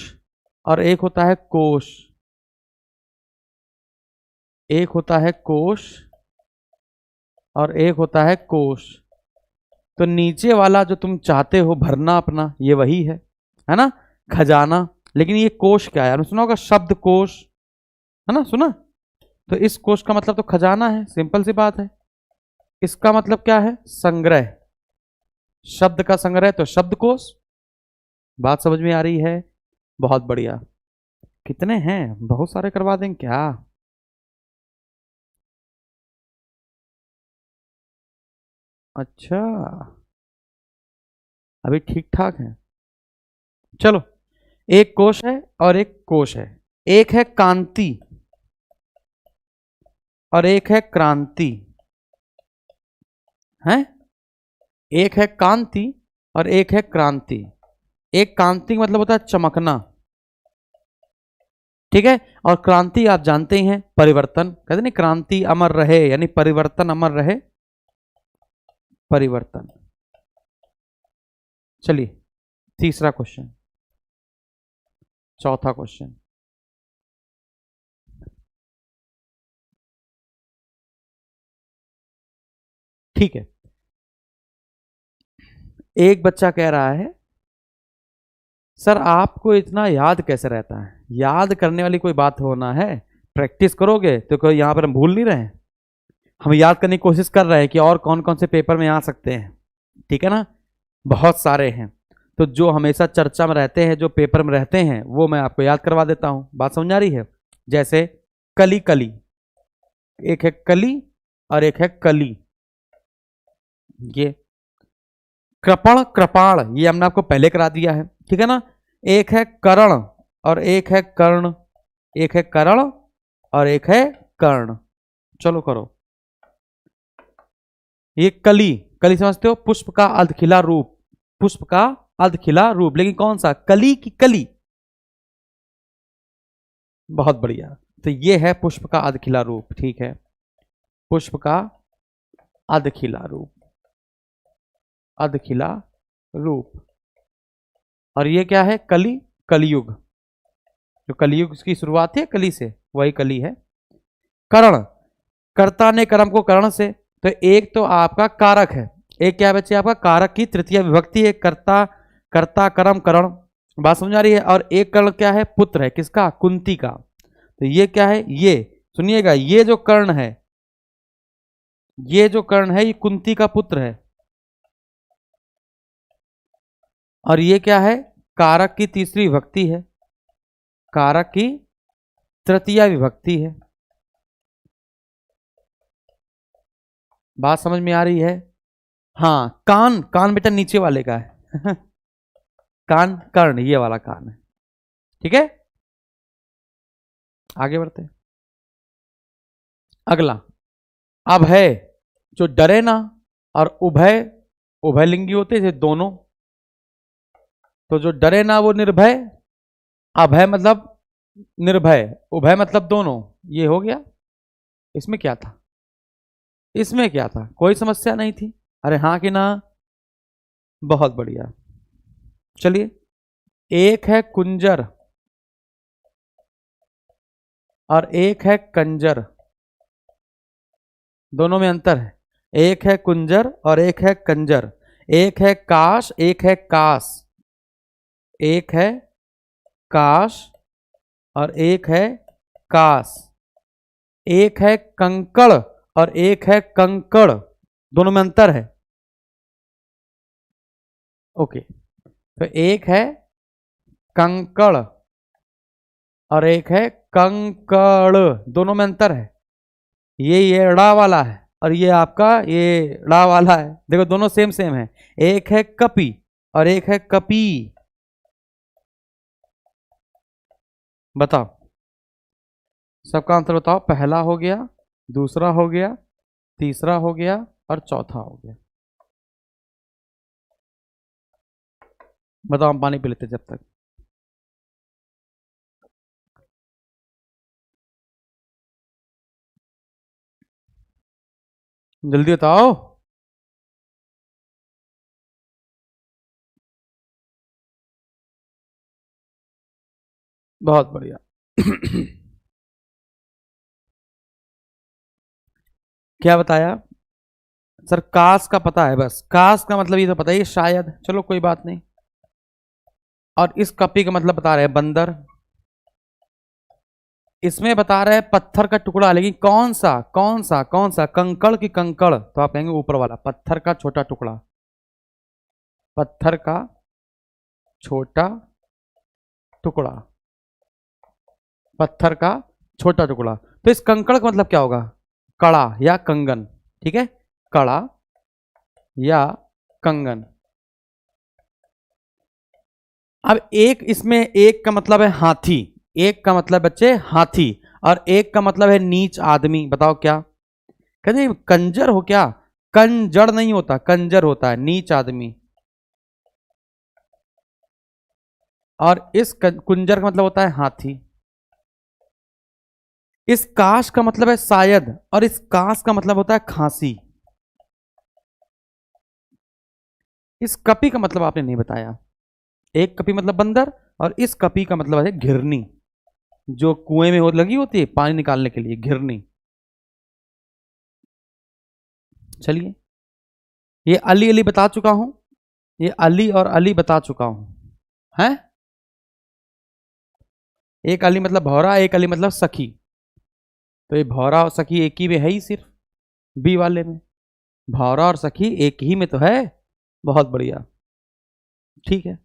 S1: और एक होता है कोश, एक होता है कोश और एक होता है कोश। तो नीचे वाला जो तुम चाहते हो भरना अपना, ये वही है ना, खजाना। लेकिन ये कोश क्या है? आपने सुना होगा शब्द कोश, है ना, सुना? तो इस कोश का मतलब तो खजाना है, सिंपल सी बात है। इसका मतलब क्या है? संग्रह, शब्द का संग्रह तो शब्दकोश। बात समझ में आ रही है? बहुत बढ़िया। कितने हैं? बहुत सारे करवा दें क्या? अच्छा, अभी ठीक ठाक है। चलो, एक कोश है और एक कोश है। एक है कांति और एक है क्रांति, है? एक है कांति और एक है क्रांति। एक कांति मतलब होता है चमकना, ठीक है। और क्रांति आप जानते ही हैं, परिवर्तन। कहते नहीं क्रांति अमर रहे, यानी परिवर्तन अमर रहे, परिवर्तन। चलिए तीसरा क्वेश्चन, चौथा क्वेश्चन। ठीक है, एक बच्चा कह रहा है सर आपको इतना याद कैसे रहता है? याद करने वाली कोई बात होना है, प्रैक्टिस करोगे तो कोई यहां पर हम भूल नहीं रहे हैं, हम याद करने की कोशिश कर रहे हैं कि और कौन कौन से पेपर में आ सकते हैं, ठीक है ना। बहुत सारे हैं, तो जो हमेशा चर्चा में रहते हैं, जो पेपर में रहते हैं, वो मैं आपको याद करवा देता हूं। बात समझ आ रही है? जैसे कली कली, एक है कली और एक है कली। ये कृपण कृपाण ये हमने आपको पहले करा दिया है, ठीक है ना। एक है करण और एक है कर्ण, एक है करण और एक है कर्ण। चलो करो। ये कली, कली समझते हो? पुष्प का अर्धखिला रूप, पुष्प का अर्धखिला रूप, लेकिन कौन सा? कली की कली। बहुत बढ़िया। तो ये है पुष्प का अर्धखिला रूप, ठीक है, पुष्प का अर्धखिला रूप, अर्धखिला रूप। और ये क्या है? कली, कलयुग, जो कलयुग की शुरुआत है कली से, वही कली है। करण, कर्ता ने कर्म को करण से, तो एक तो आपका कारक है, एक क्या बच्चे आपका कारक की तृतीय विभक्ति है, कर्ता, कर्ता कर्म करण। बात समझ आ रही है? और एक कर्ण क्या है? पुत्र है, किसका? कुंती का। तो ये क्या है? ये सुनिएगा, ये जो कर्ण है, ये जो कर्ण है ये कुंती का पुत्र है। और ये क्या है? कारक की तीसरी विभक्ति है, कारक की तृतीय विभक्ति है। बात समझ में आ रही है? हाँ, कान, कान बेटा नीचे वाले का है कान कर्ण, ये वाला कान है, ठीक है। आगे बढ़ते हैं। अगला, अब है जो डरे ना और उभय, उभयलिंगी होते थे दोनों, तो जो डरे ना वो निर्भय, अभय मतलब निर्भय, उभय मतलब दोनों। ये हो गया। इसमें क्या था? इसमें क्या था? कोई समस्या नहीं थी, अरे हाँ कि ना? बहुत बढ़िया। चलिए, एक है कुंजर और एक है कंजर, दोनों में अंतर है। एक है कुंजर और एक है कंजर। एक है काश, एक है कास। एक है काश और एक है कास। एक है कंकड़ और एक है कंकड़, दोनों में अंतर है। ओके, तो एक है कंकड़ और एक है कंकड़, दोनों में अंतर है। ये ड़ा वाला है और ये आपका ये ड़ा वाला है। देखो दोनों सेम सेम है। एक है कपी और एक है कपी। बताओ, सबका आंसर बताओ। पहला हो गया, दूसरा हो गया, तीसरा हो गया और चौथा हो गया। बताओ, हम पानी पी लेते जब तक। जल्दी बताओ। बहुत बढ़िया। क्या बताया सर? कास का पता है, बस कास का मतलब ये तो पता ही है शायद, चलो कोई बात नहीं। और इस कपी का मतलब बता रहे हैं बंदर। इसमें बता रहे हैं पत्थर का टुकड़ा, लेकिन कौन सा कौन सा कौन सा, कंकड़ की कंकड़? तो आप कहेंगे ऊपर वाला, पत्थर का छोटा टुकड़ा। पत्थर का छोटा टुकड़ा, पत्थर का छोटा टुकड़ा। तो इस कंकड़ का मतलब क्या होगा? कड़ा या कंगन। ठीक है, कड़ा या कंगन। अब एक इसमें, एक का मतलब है हाथी, एक का मतलब बच्चे हाथी, और एक का मतलब है नीच आदमी। बताओ क्या कहते? कंजर हो क्या? कंजर नहीं होता, कंजर होता है नीच आदमी। और इस कुंजर का मतलब होता है हाथी। इस काश का मतलब है शायद, और इस काश का मतलब होता है खांसी। इस कपी का मतलब आपने नहीं बताया। एक कपी मतलब बंदर, और इस कपी का मतलब है घिरनी, जो कुएं में लगी होती है पानी निकालने के लिए, घिरनी। चलिए, ये अली अली बता चुका हूं, ये अली और अली बता चुका हूं है। एक अली मतलब भौरा, एक अली मतलब सखी। तो ये भौरा और सखी एक ही में है ही, सिर्फ बी वाले में। भौरा और सखी एक ही में तो है। बहुत बढ़िया, ठीक है।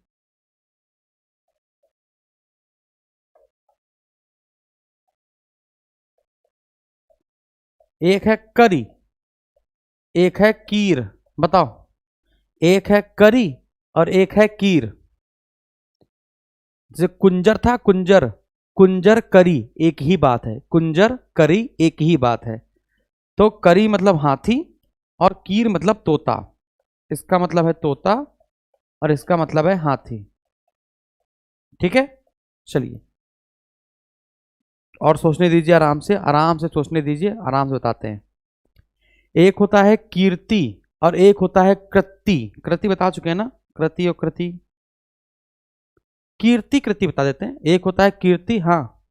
S1: एक है करी, एक है कीर। बताओ, एक है करी और एक है कीर। जैसे कुंजर था, कुंजर, कुंजर करी एक ही बात है, कुंजर करी एक ही बात है। तो करी मतलब हाथी और कीर मतलब तोता। इसका मतलब है तोता और इसका मतलब है हाथी। ठीक है, चलिए और सोचने दीजिए, आराम से सोचने दीजिए, आराम से बताते हैं। एक होता है कीर्ति और एक होता है कृति। कृति बता चुके हैं ना, कृति और कृति। कीर्ति कृति बता देते हैं। एक होता है कीर्ति, हाँ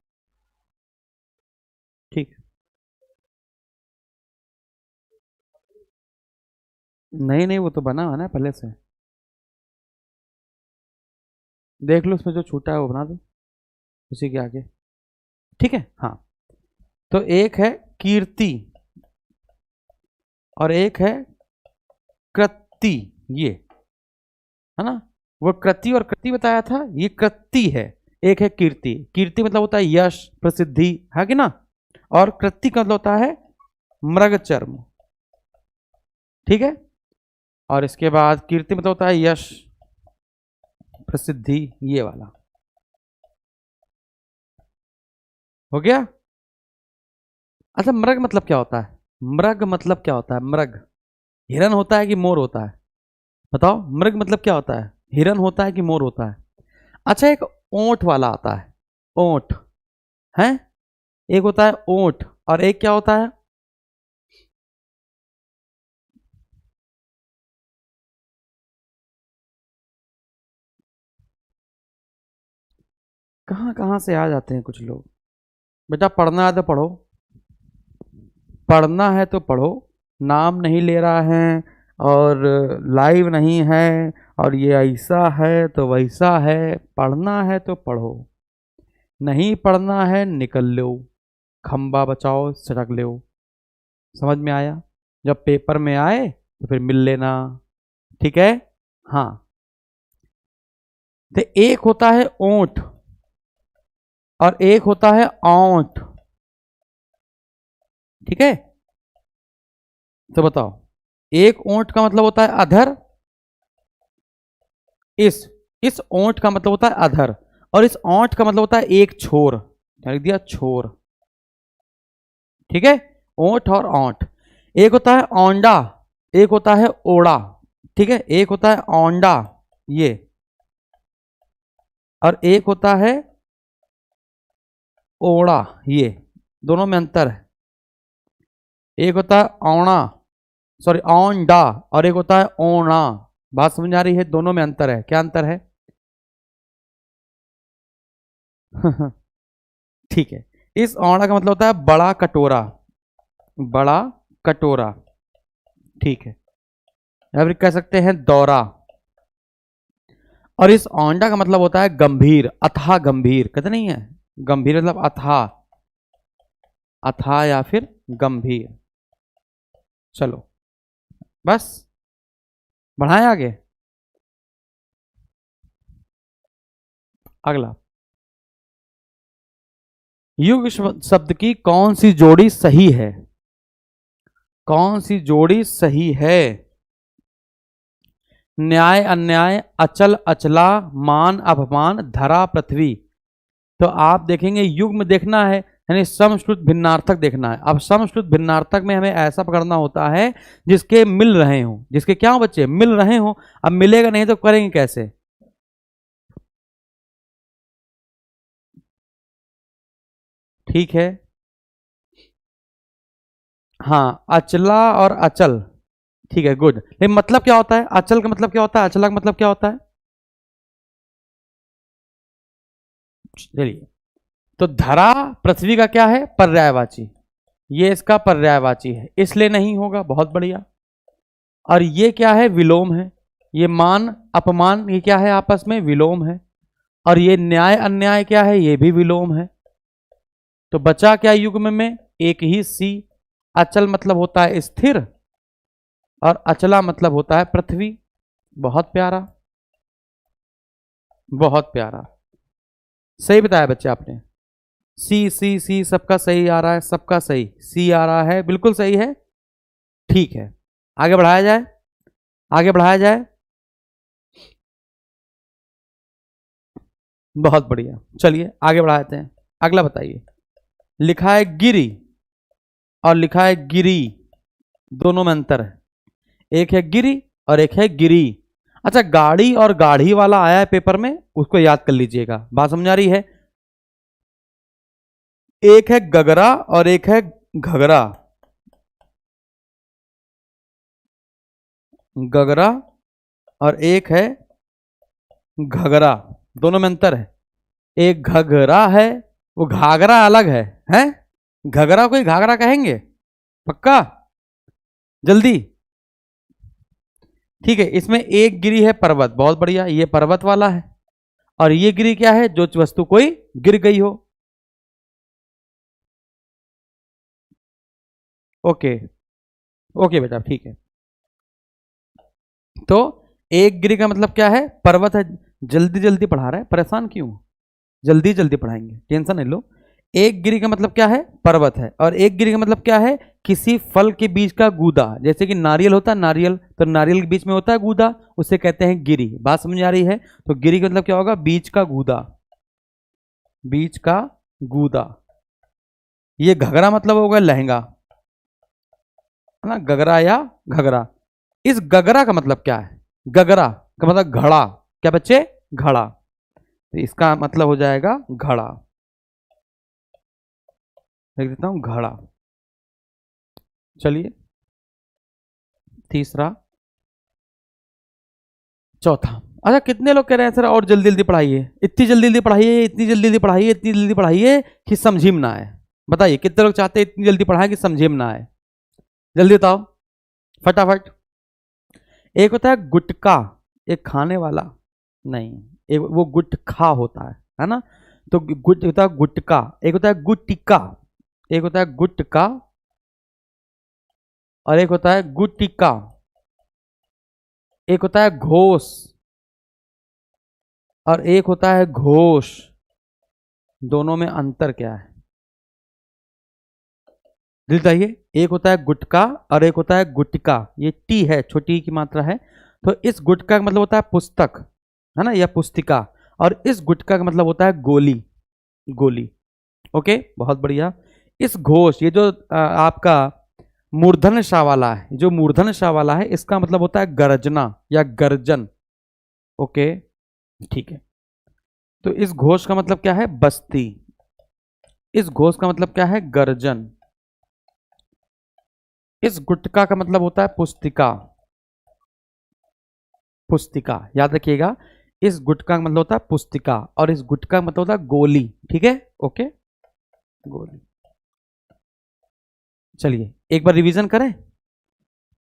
S1: ठीक। नहीं नहीं, वो तो बना हुआ ना पहले से। देख लो, उसमें जो छूटा है वो बना दो उसी के आगे। ठीक है, हाँ। तो एक है कीर्ति और एक है कृति, ये है ना। वो कृति और कृति बताया था, ये कृति है। एक है कीर्ति, कीर्ति मतलब होता है यश प्रसिद्धि, है कि ना। और कृति का मतलब होता है मृग चर्म। ठीक है, और इसके बाद कीर्ति मतलब होता है यश प्रसिद्धि, ये वाला हो गया। अच्छा, मृग मतलब क्या होता है? मृग मतलब क्या होता है? मृग हिरन होता है कि मोर होता है? बताओ, मृग मतलब क्या होता है? हिरन होता है कि मोर होता है? अच्छा, एक ओंठ वाला आता है, ओंठ है। एक होता है ओंठ और एक क्या होता है? कहां कहां से आ जाते हैं कुछ लोग। बेटा पढ़ना है तो पढ़ो, पढ़ना है तो पढ़ो, नाम नहीं ले रहा है और लाइव नहीं है और ये ऐसा है तो वैसा है, पढ़ना है तो पढ़ो, नहीं पढ़ना है निकल लो, खंबा बचाओ सड़क लो। समझ में आया? जब पेपर में आए तो फिर मिल लेना, ठीक है? हाँ, तो एक होता है ओंठ और एक होता है औंठ, ठीक है? तो बताओ, एक ओंठ का मतलब होता है अधर, इस ओंठ का मतलब होता है अधर, और इस ओंठ का मतलब होता है एक छोर, क्या लिख दिया? छोर, ठीक है? ओंठ और ओंठ। एक होता है औंडा, एक होता है ओड़ा, ठीक है? एक होता है औंडा ये, और एक होता है ओड़ा ये, दोनों में अंतर है। एक होता है औणा, सॉरी औंडा, और एक होता है ओणा। बात समझ आ रही है? दोनों में अंतर है। क्या अंतर है? ठीक है। इस औणा का मतलब होता है बड़ा कटोरा, बड़ा कटोरा, ठीक है? या फिर कह सकते हैं दौरा। और इस औंडा का मतलब होता है गंभीर, अथाह गंभीर, कहते नहीं है? गंभीर मतलब अथाह, अथाह या फिर गंभीर। चलो बस, बढ़ाएं आगे। अगला, युग शब्द की कौन सी जोड़ी सही है? कौन सी जोड़ी सही है? न्याय अन्याय, अचल अचला, मान अपमान, धरा पृथ्वी। तो आप देखेंगे युग में देखना है, यानी समश्रुत भिन्नार्थक देखना है। अब समश्रुत भिन्नार्थक में हमें ऐसा पकड़ना होता है जिसके मिल रहे हो, जिसके क्या हो बच्चे? मिल रहे हो। अब मिलेगा नहीं तो करेंगे कैसे? ठीक है, हाँ, अचला और अचल, ठीक है, गुड। लेकिन मतलब क्या होता है अचल का? मतलब क्या होता है अचला का? मतलब क्या होता है? चलिए, तो धरा पृथ्वी का क्या है? पर्यायवाची, ये इसका पर्यायवाची है, इसलिए नहीं होगा। बहुत बढ़िया। और ये क्या है? विलोम है। ये मान अपमान, ये क्या है? आपस में विलोम है। और ये न्याय अन्याय क्या है? ये भी विलोम है। तो बचा क्या युग्म में? एक ही सी। अचल मतलब होता है स्थिर, और अचला मतलब होता है पृथ्वी। बहुत प्यारा, बहुत प्यारा, सही बताया बच्चे आपने। सी सी सी सबका सही आ रहा है, सबका सही सी आ रहा है, बिल्कुल सही है। ठीक है, आगे बढ़ाया जाए, आगे बढ़ाया जाए। बहुत बढ़िया, चलिए आगे बढ़ाते हैं। अगला बताइए, लिखा है गिरी और लिखा है गिरी, दोनों में अंतर है। एक है गिरी और एक है गिरी। अच्छा, गाड़ी और गाढ़ी वाला आया है पेपर में, उसको याद कर लीजिएगा। बात समझ आ रही है? एक है गगरा और एक है घगरा, गगरा और एक है घगरा, दोनों में अंतर है। एक घगरा है, वो घाघरा अलग है? घगरा कोई घाघरा कहेंगे? पक्का? जल्दी। ठीक है, इसमें एक गिरी है पर्वत, बहुत बढ़िया, ये पर्वत वाला है। और ये गिरी क्या है? जो वस्तु कोई गिर गई हो। ओके, ओके बेटा, ठीक है। तो एक गिरी का मतलब क्या है? पर्वत है। जल्दी जल्दी पढ़ा रहा है, परेशान क्यों? जल्दी जल्दी पढ़ाएंगे, टेंशन नहीं लो। एक गिरी का मतलब क्या है? पर्वत है। और एक गिरी का मतलब क्या है? किसी फल के बीच का गूदा, जैसे कि नारियल होता है, नारियल, तो नारियल के बीच में होता है गूदा, उसे कहते हैं गिरी। बात समझ आ रही है? तो गिरी का मतलब क्या होगा? बीच का गूदा, बीच का गूदा। ये घगरा मतलब होगा लहंगा, है ना? गगरा या घगरा। इस गगरा का मतलब क्या है? गगरा का मतलब घड़ा, क्या बच्चे? घड़ा। तो इसका मतलब हो जाएगा घड़ा, लिख देता हूं घड़ा। चलिए, तीसरा, चौथा। अच्छा, कितने लोग कह रहे हैं सर और जल्दी जल्दी पढ़ाइए, इतनी जल्दी जल्दी पढ़ाइए, इतनी जल्दी जल्दी पढ़ाइए, इतनी जल्दी पढ़ाइए कि समझी में ना आए? बताइए कितने लोग चाहते हैं इतनी जल्दी पढ़ाए कि समझे में ना आए? जल्दी बताओ। फटाफट। एक होता है गुटका, एक खाने वाला, नहीं, एक वो गुटखा होता है ना। तो गुट होता है गुटका, एक होता है गुटिका, एक होता है गुटका और एक होता है गुटिका, एक होता है घोष और एक होता है घोष। दोनों में अंतर क्या है? दिल चाहिए। एक होता है गुटका और एक होता है गुटिका, ये टी है, छोटी की मात्रा है। तो इस गुटका का मतलब होता है पुस्तक, है ना, या पुस्तिका, और इस गुटका का मतलब होता है गोली, गोली। ओके, बहुत बढ़िया। इस घोष, ये जो आपका मूर्धन शाह वाला है, जो मूर्धन शाह वाला है, इसका मतलब होता है गर्जना या गर्जन। ओके, ठीक है। तो इस घोष का मतलब क्या है? बस्ती। इस घोष का मतलब क्या है? गर्जन। इस गुटका का मतलब होता है पुस्तिका, पुस्तिका, याद रखिएगा। इस गुटका का मतलब होता है पुस्तिका और इस गुटका का मतलब होता है गोली। ठीक है, ओके, गोली। चलिए एक बार रिवीजन करें,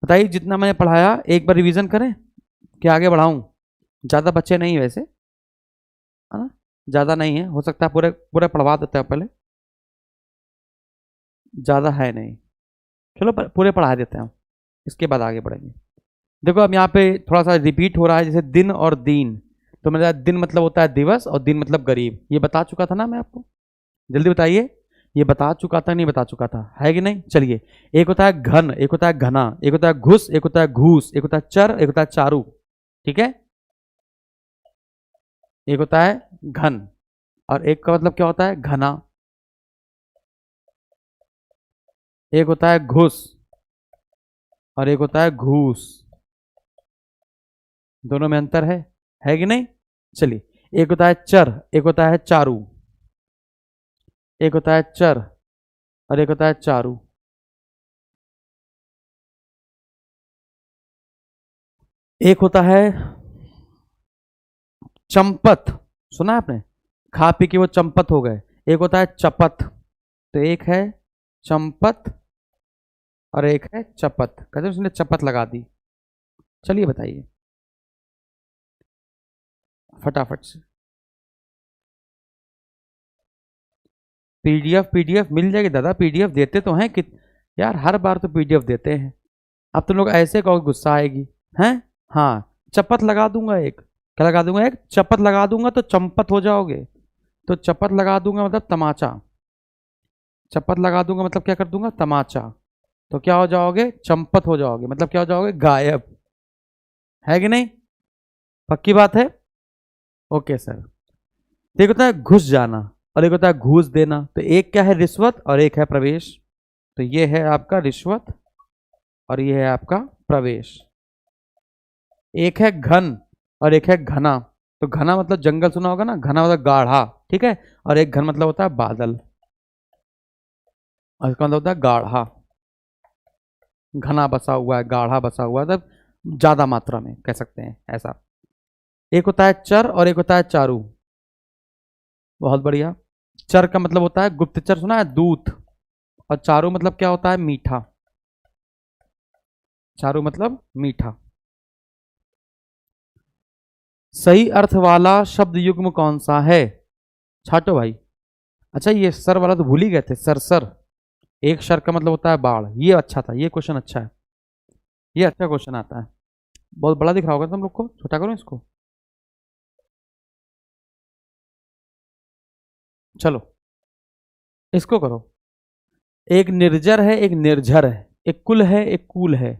S1: बताइए जितना मैंने पढ़ाया एक बार रिवीजन करें कि आगे बढ़ाऊं? ज्यादा बच्चे नहीं है वैसे, है ना, ज्यादा नहीं है, हो सकता है पूरे पूरे पढ़वा देते हैं पहले, ज्यादा है नहीं। चलो पूरे पढ़ा देते हैं, इसके बाद आगे बढ़ेंगे। देखो अब यहाँ पे थोड़ा सा रिपीट हो रहा है, जैसे दिन और दीन। तो मेरा दिन मतलब होता है दिवस और दिन मतलब गरीब, ये बता चुका था ना मैं आपको, जल्दी बताइए, ये बता चुका था नहीं बता चुका था, है कि नहीं? चलिए, एक होता है घन, एक होता है घना, एक होता है घुस, एक होता है घूस, एक होता है चर, एक होता है चारू। ठीक है, एक होता है घन और एक का मतलब क्या होता है? घना। एक होता है घुस और एक होता है घूस, दोनों में अंतर है कि नहीं? चलिए, एक होता है चर, एक होता है चारू, एक होता है चर और एक होता है चारू। एक होता है चंपत, सुना है आपने? खा पी के वो चंपत हो गए। एक होता है चपत, तो एक है चंपत और एक है चपत, कहते हैं उसने चपत लगा दी। चलिए बताइए फटाफट से। पीडीएफ, पीडीएफ मिल जाएगी दादा, पीडीएफ देते तो हैं कि यार, हर बार तो पीडीएफ देते हैं। अब तुम लोग ऐसे कहो गुस्सा आएगी, हैं? हाँ, चपत लगा दूंगा एक, क्या लगा दूंगा? एक चपत लगा दूंगा तो चंपत हो जाओगे। तो चपत लगा दूंगा मतलब तमाचा, चपत लगा दूंगा मतलब क्या कर दूंगा? तमाचा। तो क्या हो जाओगे? चंपत हो जाओगे, मतलब क्या हो जाओगे? गायब, है कि नहीं? पक्की बात है? Okay sir. एक होता है घुस जाना और एक होता है घूस देना, तो एक क्या है? रिश्वत और एक है प्रवेश। तो ये है आपका रिश्वत और ये है आपका प्रवेश। एक है घन और एक है घना, तो घना मतलब जंगल सुना होगा ना, घना मतलब गाढ़ा, ठीक है, और एक घन मतलब होता है बादल, और इसका मतलब होता है गाढ़ा। घना बसा हुआ है, गाढ़ा बसा हुआ है, मतलब ज्यादा मात्रा में कह सकते हैं ऐसा। एक होता है चर और एक होता है चारू, बहुत बढ़िया। चर का मतलब होता है गुप्तचर, सुना है? दूत। और चारू मतलब क्या होता है? मीठा। चारू मतलब मीठा। सही अर्थ वाला शब्द युग्म कौन सा है? छाटो भाई। अच्छा, ये सर वाला तो भूल ही गए थे, सर सर। एक सर का मतलब होता है बाढ़, ये अच्छा था, ये क्वेश्चन अच्छा है, ये अच्छा क्वेश्चन आता है। बहुत बड़ा दिख रहा होगा तुम लोग को, छोटा करो इसको। चलो इसको करो। एक निर्जर है, एक निर्झर है, एक कुल है, एक कूल है,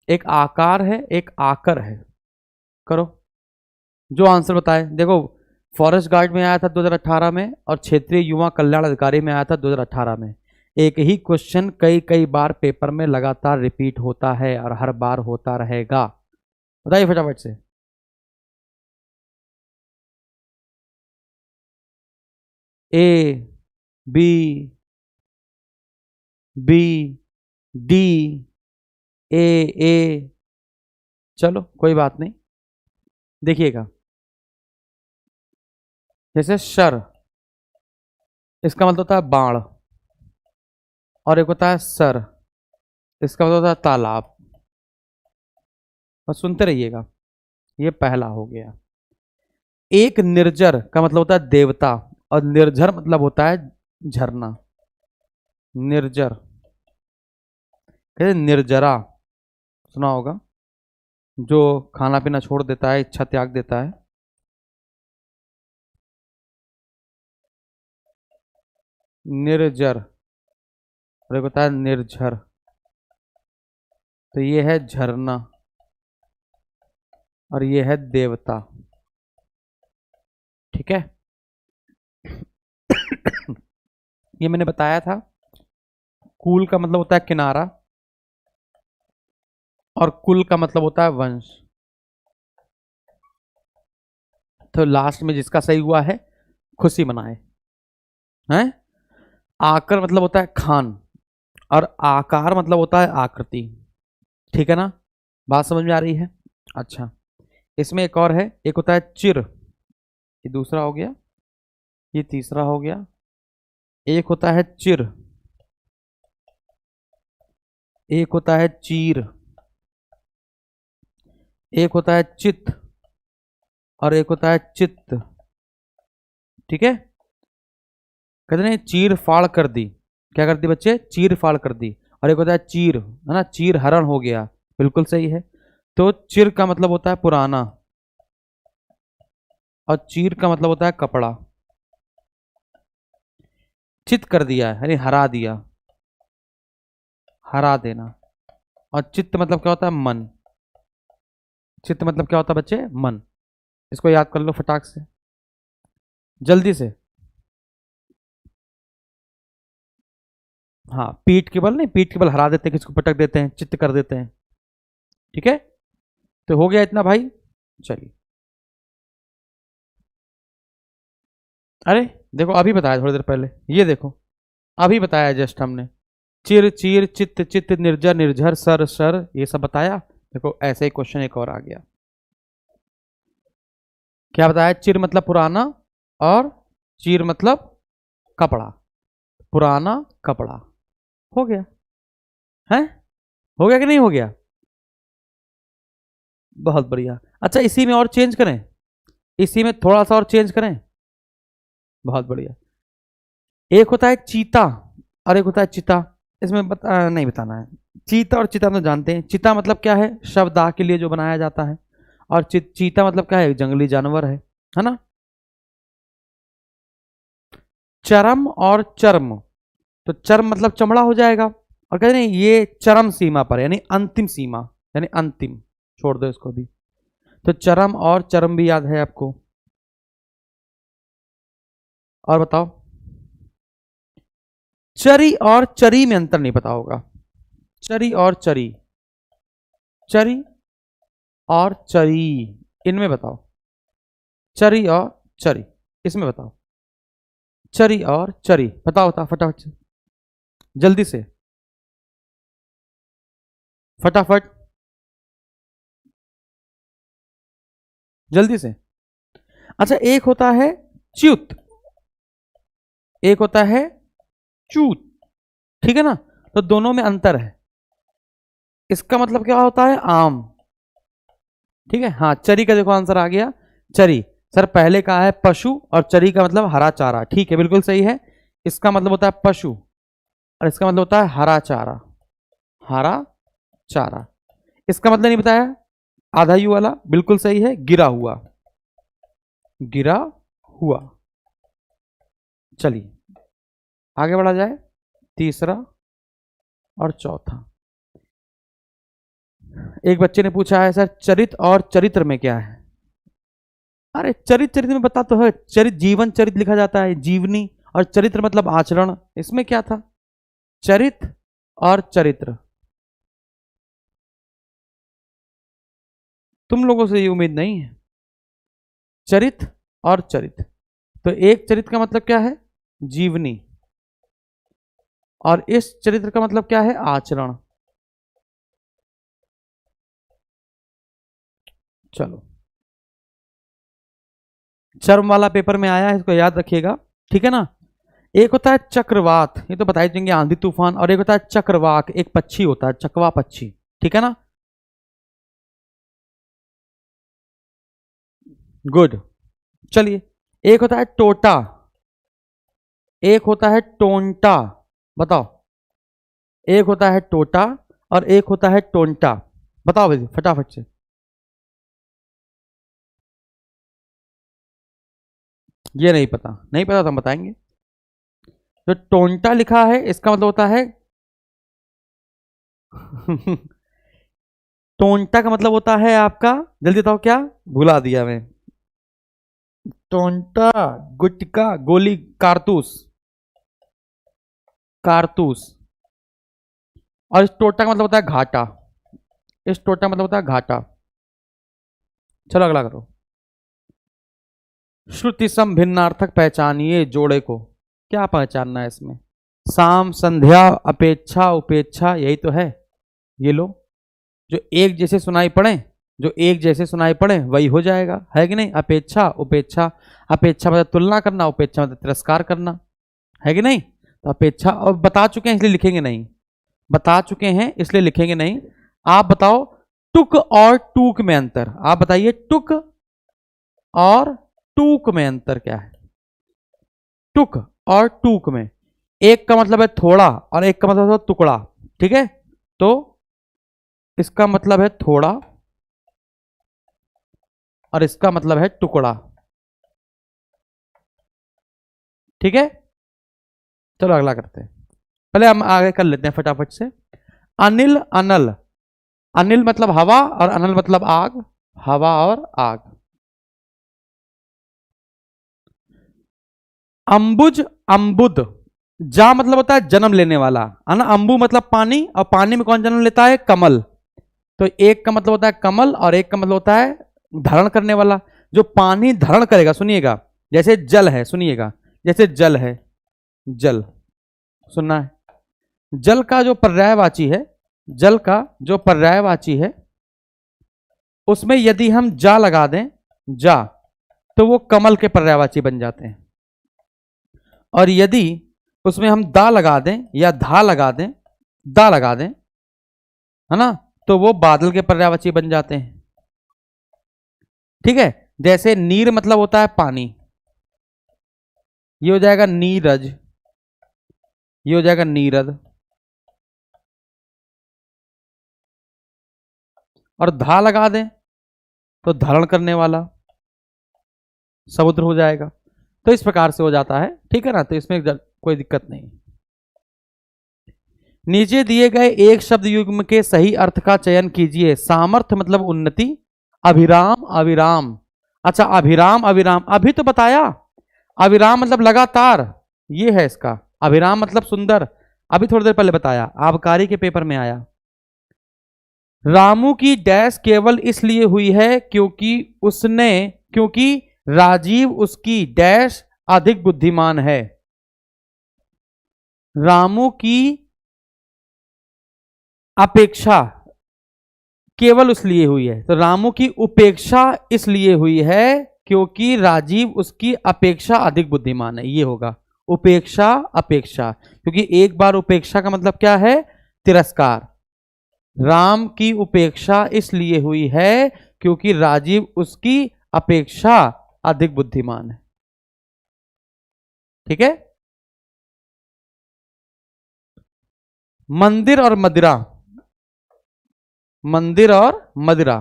S1: एक आकार है, एक आकर है। करो, जो आंसर बताए। देखो, फॉरेस्ट गार्ड में आया था 2018 में और क्षेत्रीय युवा कल्याण अधिकारी में आया था 2018 में। एक ही क्वेश्चन कई कई बार पेपर में लगातार रिपीट होता है और हर बार होता रहेगा। बताइए फटाफट से। ए, बी, बी, डी, ए, ए। चलो कोई बात नहीं, देखिएगा। जैसे शर, इसका मतलब होता है बाण, और एक होता है सर, इसका मतलब होता है तालाब। बस सुनते रहिएगा। ये पहला हो गया। एक निर्जर का मतलब होता है देवता, और निर्जर मतलब होता है झरना। निर्जर कहते निर्जरा, सुना होगा, जो खाना पीना छोड़ देता है, इच्छा त्याग देता है। निर्जर, और एक होता है निर्झर। तो ये है झरना और ये है देवता। ठीक है। ये मैंने बताया था। कूल का मतलब होता है किनारा, और कुल का मतलब होता है वंश। तो लास्ट में जिसका सही हुआ है खुशी मनाए। हैं? आकर मतलब होता है खान, और आकार मतलब होता है आकृति। ठीक है ना? बात समझ में आ रही है? अच्छा, इसमें एक और है, एक होता है चिर, ये दूसरा हो गया, ये तीसरा हो गया। एक होता है चिर, एक होता है चीर, एक होता है चित, और एक होता है चित्त। ठीक है। कहते नहीं चीर फाड़ कर दी, क्या कर दी बच्चे? चीर फाड़ कर दी। और एक होता है चीर, है ना, चीर हरण हो गया। बिल्कुल सही है। तो चिर का मतलब होता है पुराना, और चीर का मतलब होता है कपड़ा। चित कर दिया यानी हरा दिया, हरा देना। और चित्त मतलब क्या होता है? मन। चित्त मतलब क्या होता है बच्चे? मन। इसको याद कर लो फटाक से, जल्दी से। हाँ, पीठ के बल नहीं, पीठ के बल हरा देते हैं, किसको पटक देते हैं, चित्त कर देते हैं। ठीक है। तो हो गया इतना भाई। चलिए, अरे देखो अभी बताया थोड़ी देर पहले, ये देखो अभी बताया जस्ट हमने। चिर चीर चित्त चित्त निर्जर निर्झर सर सर, ये सब बताया। देखो ऐसे ही क्वेश्चन एक और आ गया। क्या बताया? चिर मतलब पुराना, और चीर मतलब कपड़ा। पुराना कपड़ा। हो गया है? हो गया कि नहीं हो गया? बहुत बढ़िया। अच्छा, इसी में और चेंज करें, इसी में थोड़ा सा और चेंज करें। बहुत बढ़िया। एक होता है चीता, और एक होता है चिता। इसमें नहीं बताना है। चीता और चिता हम तो जानते हैं। चिता मतलब क्या है? शव दाह के लिए जो बनाया जाता है। और चीता मतलब क्या है? जंगली जानवर है ना? चरम और चर्म, तो चर्म मतलब चमड़ा हो जाएगा, और कहते हैं ये चरम सीमा पर, यानी अंतिम सीमा, यानी अंतिम। छोड़ दो इसको भी। तो चरम और चरम भी याद है आपको। और बताओ। चरी और चरी में अंतर नहीं पता होगा। चरी और चरी, चरी और चरी, इनमें बताओ। चरी और चरी, इसमें बताओ। चरी और चरी, बताओ बताओ फटाफट से, जल्दी से, फटाफट, जल्दी से। अच्छा, एक होता है च्युत, एक होता है चूत। ठीक है ना? तो दोनों में अंतर है। इसका मतलब क्या होता है? आम। ठीक है। हाँ, चरी का देखो आंसर आ गया। चरी, सर पहले का है पशु, और चरी का मतलब हरा चारा। ठीक है, बिल्कुल सही है। इसका मतलब होता है पशु, और इसका मतलब होता है हरा चारा। हरा चारा। इसका मतलब नहीं बताया, आधा यू वाला बिल्कुल सही है, गिरा हुआ, गिरा हुआ। चलिए आगे बढ़ा जाए। तीसरा और चौथा। एक बच्चे ने पूछा है, सर चरित और चरित्र में क्या है? अरे चरित चरित्र में बता तो है, चरित जीवन चरित लिखा जाता है, जीवनी। और चरित्र मतलब आचरण, इसमें क्या था? चरित और चरित्र। तुम लोगों से ये उम्मीद नहीं है। चरित और चरित, तो एक चरित का मतलब क्या है? जीवनी। और इस चरित्र का मतलब क्या है? आचरण। चलो, चर्म वाला पेपर में आया है, इसको याद रखिएगा। ठीक है ना? एक होता है चक्रवात, ये तो बताई देंगे, आंधी तूफान, और एक होता है चक्रवाक, एक पक्षी होता है, चकवा पक्षी, ठीक है ना। गुड। चलिए, एक होता है टोटा, एक होता है टोंटा, बताओ। एक होता है टोटा और एक होता है टोंटा, बताओ भाई फटाफट से। ये नहीं पता, नहीं पता तो हम बताएंगे। जो टोंटा लिखा है इसका मतलब होता है टोंटा का मतलब होता है आपका, जल्दी बताओ क्या, भुला दिया मैं। टोंटा, गुटका, गोली, कारतूस, कारतूस। और इस टोटा का मतलब होता है घाटा, इस टोटा का मतलब होता है घाटा। चलो अगला करो। श्रुति सम भिन्नार्थक पहचानिए जोड़े को, क्या पहचानना है इसमें। साम, संध्या, अपेक्षा, उपेक्षा, यही तो है। ये लो, जो एक जैसे सुनाई पड़े, जो एक जैसे सुनाई पड़े वही हो जाएगा, है कि नहीं। अपेक्षा, उपेक्षा, अपेक्षा मतलब तुलना करना, उपेक्षा मतलब तिरस्कार करना, है कि नहीं। तो अपेक्षा, और बता चुके हैं इसलिए लिखेंगे नहीं, बता चुके हैं इसलिए लिखेंगे नहीं। आप बताओ टुक और टूक में अंतर, आप बताइए टुक और टूक में अंतर क्या है। टुक और टूक में एक का मतलब है थोड़ा और एक का मतलब है टुकड़ा, ठीक है। तो इसका मतलब है थोड़ा और इसका मतलब है टुकड़ा, ठीक है। चलो अगला करते हैं, पहले हम आगे कर लेते हैं फटाफट से। अनिल, अनल, अनिल मतलब हवा और अनल मतलब आग, हवा और आग। अंबुज, अंबुद, जा मतलब होता है जन्म लेने वाला, है ना। अंबु मतलब पानी, और पानी में कौन जन्म लेता है, कमल। तो एक का मतलब होता है कमल और एक का मतलब होता है धारण करने वाला। जो पानी धारण करेगा, सुनिएगा, जैसे जल है, सुनिएगा, जैसे जल है, जल, सुनना है। जल का जो पर्यायवाची है, जल का जो पर्यायवाची है, उसमें यदि हम जा लगा दें, जा, तो वो कमल के पर्यायवाची बन जाते हैं। और यदि उसमें हम दा लगा दें या धा लगा दें, दा लगा दें, है ना, तो वो बादल के पर्यायवाची बन जाते हैं, ठीक है। जैसे नीर मतलब होता है पानी, ये हो जाएगा नीरज, ये हो जाएगा नीरद। और धा लगा दें तो धारण करने वाला, समुद्र हो जाएगा। तो इस प्रकार से हो जाता है, ठीक है ना। तो इसमें कोई दिक्कत नहीं। नीचे दिए गए एक शब्द युग्म के सही अर्थ का चयन कीजिए। सामर्थ्य मतलब उन्नति, अभिराम, अविराम, अच्छा अभिराम, अविराम अभी तो बताया, अविराम मतलब लगातार, ये है इसका। अभिराम मतलब सुंदर, अभी थोड़ी देर पहले बताया, आबकारी के पेपर में आया। रामू की डैश केवल इसलिए हुई है क्योंकि राजीव उसकी डैश अधिक बुद्धिमान है। रामू की अपेक्षा केवल इसलिए हुई है, तो रामू की उपेक्षा इसलिए हुई है क्योंकि राजीव उसकी अपेक्षा अधिक बुद्धिमान है, ये होगा उपेक्षा, अपेक्षा, क्योंकि एक बार उपेक्षा का मतलब क्या है, तिरस्कार। राम की उपेक्षा इसलिए हुई है क्योंकि राजीव उसकी अपेक्षा अधिक बुद्धिमान है, ठीक है। मंदिर और मदिरा, मंदिर और मदिरा,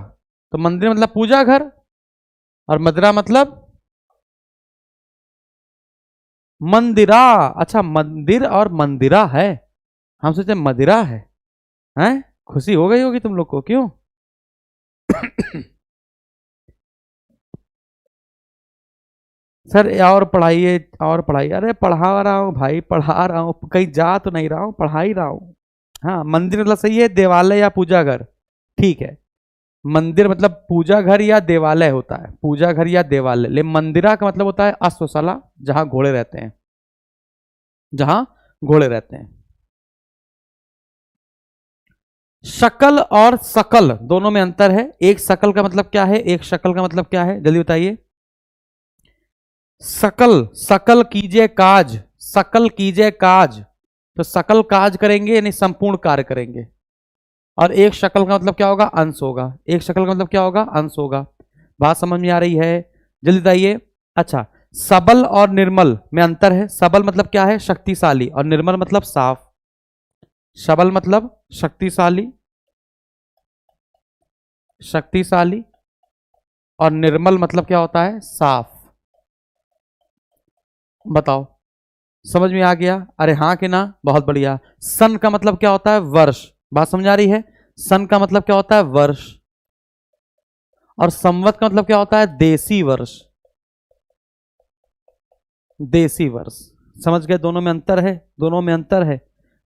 S1: तो मंदिर मतलब पूजा घर और मदिरा मतलब मंदिरा। अच्छा मंदिर और मंदिरा है, हम सोचे मदिरा है, हैं? खुशी हो गई होगी तुम लोग को, क्यों? सर और पढ़ाइए और पढ़ाइए, अरे पढ़ा रहा हूँ भाई, पढ़ा रहा हूँ, कहीं जा तो नहीं रहा हूँ, पढ़ा ही रहा हूँ। हाँ मंदिर मतलब सही है, देवालय या पूजा घर, ठीक है। मंदिर मतलब पूजा घर या देवालय होता है, पूजा घर या देवालय। लेकिन मंदिरा का मतलब होता है अश्वशाला, जहां घोड़े रहते हैं, जहां घोड़े रहते हैं। शकल और सकल दोनों में अंतर है। एक सकल का मतलब क्या है, एक शकल का मतलब क्या है, जल्दी बताइए। सकल, सकल कीजिए काज, सकल कीजिए काज, तो सकल काज करेंगे यानी संपूर्ण कार्य करेंगे। और एक शकल का मतलब क्या होगा? अंश होगा। एक शकल का मतलब क्या होगा? अंश होगा। बात समझ में आ रही है? जल्दी बताइए। अच्छा, सबल और निर्मल में अंतर है। सबल मतलब क्या है? शक्तिशाली। और निर्मल मतलब साफ। सबल मतलब शक्तिशाली, शक्तिशाली, और निर्मल मतलब क्या होता है? साफ। बताओ, समझ में आ गया? अरे हाँ कि ना? बहुत बढ़िया। सन का मतलब क्या होता है? वर्ष। बात समझ आ रही है? सन का मतलब क्या होता है? वर्ष। और संवत का मतलब क्या होता है? देसी वर्ष। देसी वर्ष। समझ गए? दोनों में अंतर है, दोनों में अंतर है।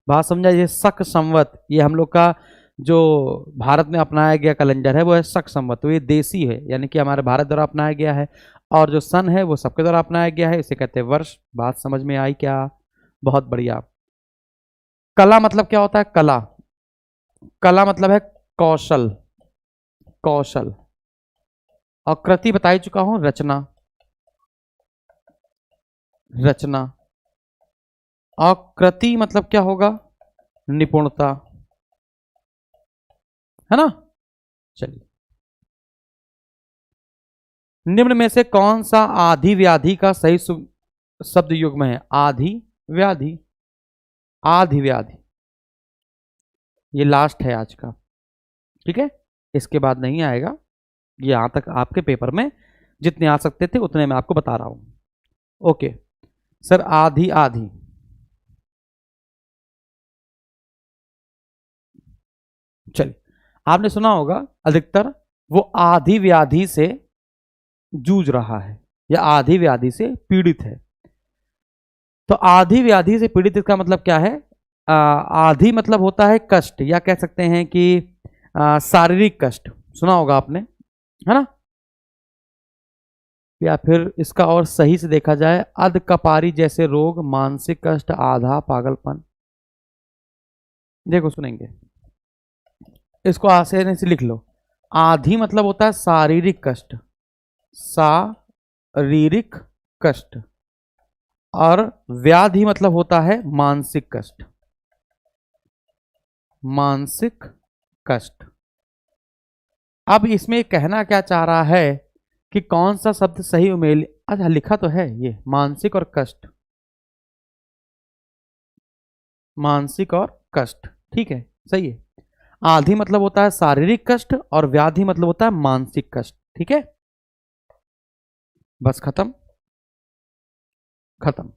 S1: बात समझा? ये शक संवत, ये हम लोग का जो भारत में अपनाया गया कैलेंडर है वो है शक संवत, तो ये देसी है, यानी कि हमारे भारत द्वारा अपनाया गया है। और जो सन है वो सबके द्वारा अपनाया गया है, इसे कहते हैं वर्ष। बात समझ में आई क्या? बहुत बढ़िया। कला मतलब क्या होता है? कला, कला मतलब है कौशल, कौशल। और कृति बता ही चुका हूं, रचना, रचना। और कृति मतलब क्या होगा? निपुणता, है ना? चलिए, निम्न में से कौन सा आधि व्याधि का सही शब्द युग्म है? आधि व्याधि, आधि व्याधि। ये लास्ट है आज का, ठीक है? इसके बाद नहीं आएगा। ये यहां तक आपके पेपर में जितने आ सकते थे उतने मैं आपको बता रहा हूं। ओके सर, आधी आधी। चलिए, आपने सुना होगा अधिकतर वो आधी व्याधि से जूझ रहा है या आधी व्याधि से पीड़ित है। तो आधी व्याधि से पीड़ित इसका मतलब क्या है? आधी मतलब होता है कष्ट, या कह सकते हैं कि शारीरिक कष्ट। सुना होगा आपने, है ना? या फिर इसका और सही से देखा जाए, अध कपारी जैसे रोग, मानसिक कष्ट, आधा पागलपन। देखो सुनेंगे, इसको आसानी से लिख लो। आधी मतलब होता है शारीरिक कष्ट, शारीरिक कष्ट। और व्याधि मतलब होता है मानसिक कष्ट, मानसिक कष्ट। अब इसमें कहना क्या चाह रहा है कि कौन सा शब्द सही उमेल, अच्छा लिखा तो है ये मानसिक और कष्ट, मानसिक और कष्ट, ठीक है, सही है। आधी मतलब होता है शारीरिक कष्ट और व्याधि मतलब होता है मानसिक कष्ट, ठीक है? बस खत्म, खत्म।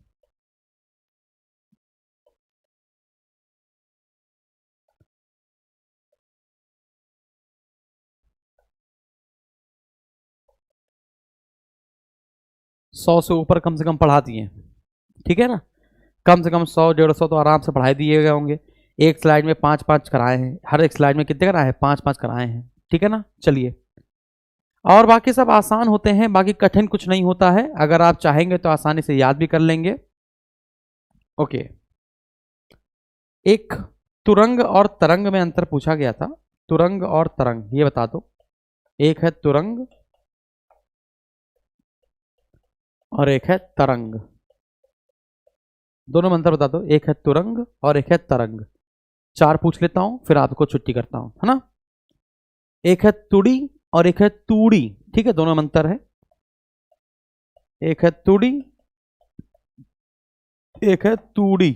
S1: सौ से ऊपर कम से कम पढ़ा दिए, ठीक है ना? कम से कम 100 150 तो आराम से पढ़ाई दिए गए होंगे। एक स्लाइड में 5 5 कराए हैं, हर एक स्लाइड में कितने कराए हैं? 5 5 कराए हैं, ठीक है ना? चलिए, और बाकी सब आसान होते हैं, बाकी कठिन कुछ नहीं होता है। अगर आप चाहेंगे तो आसानी से याद भी कर लेंगे। ओके, एक तुरंग और तरंग में अंतर पूछा गया था। तुरंग और तरंग, ये बता दो। एक है तुरंग और एक है तरंग। दोनों में अंतर बता दो। एक है तुरंग और एक है तरंग। चार पूछ लेता हूं फिर आपको छुट्टी करता हूं, है ना? एक है तुड़ी और एक है तूड़ी, ठीक है? दोनों में अंतर है। एक है तुड़ी, एक है तूड़ी,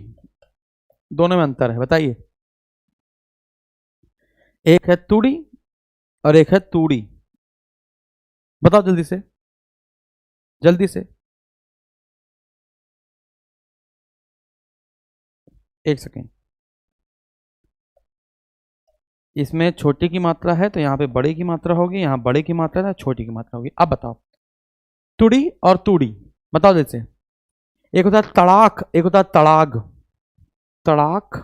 S1: दोनों में अंतर है, बताइए। एक है तुड़ी और एक है तूड़ी। बताओ जल्दी से, जल्दी से। एक सेकेंड, इसमें छोटी की मात्रा है तो यहाँ पे बड़े की मात्रा होगी, यहाँ बड़े की मात्रा है छोटी की मात्रा होगी। अब बताओ, तुड़ी और तूड़ी, बताओ जल्दी से। एक होता है तड़ाक, एक होता है तड़ाग, तड़ाक।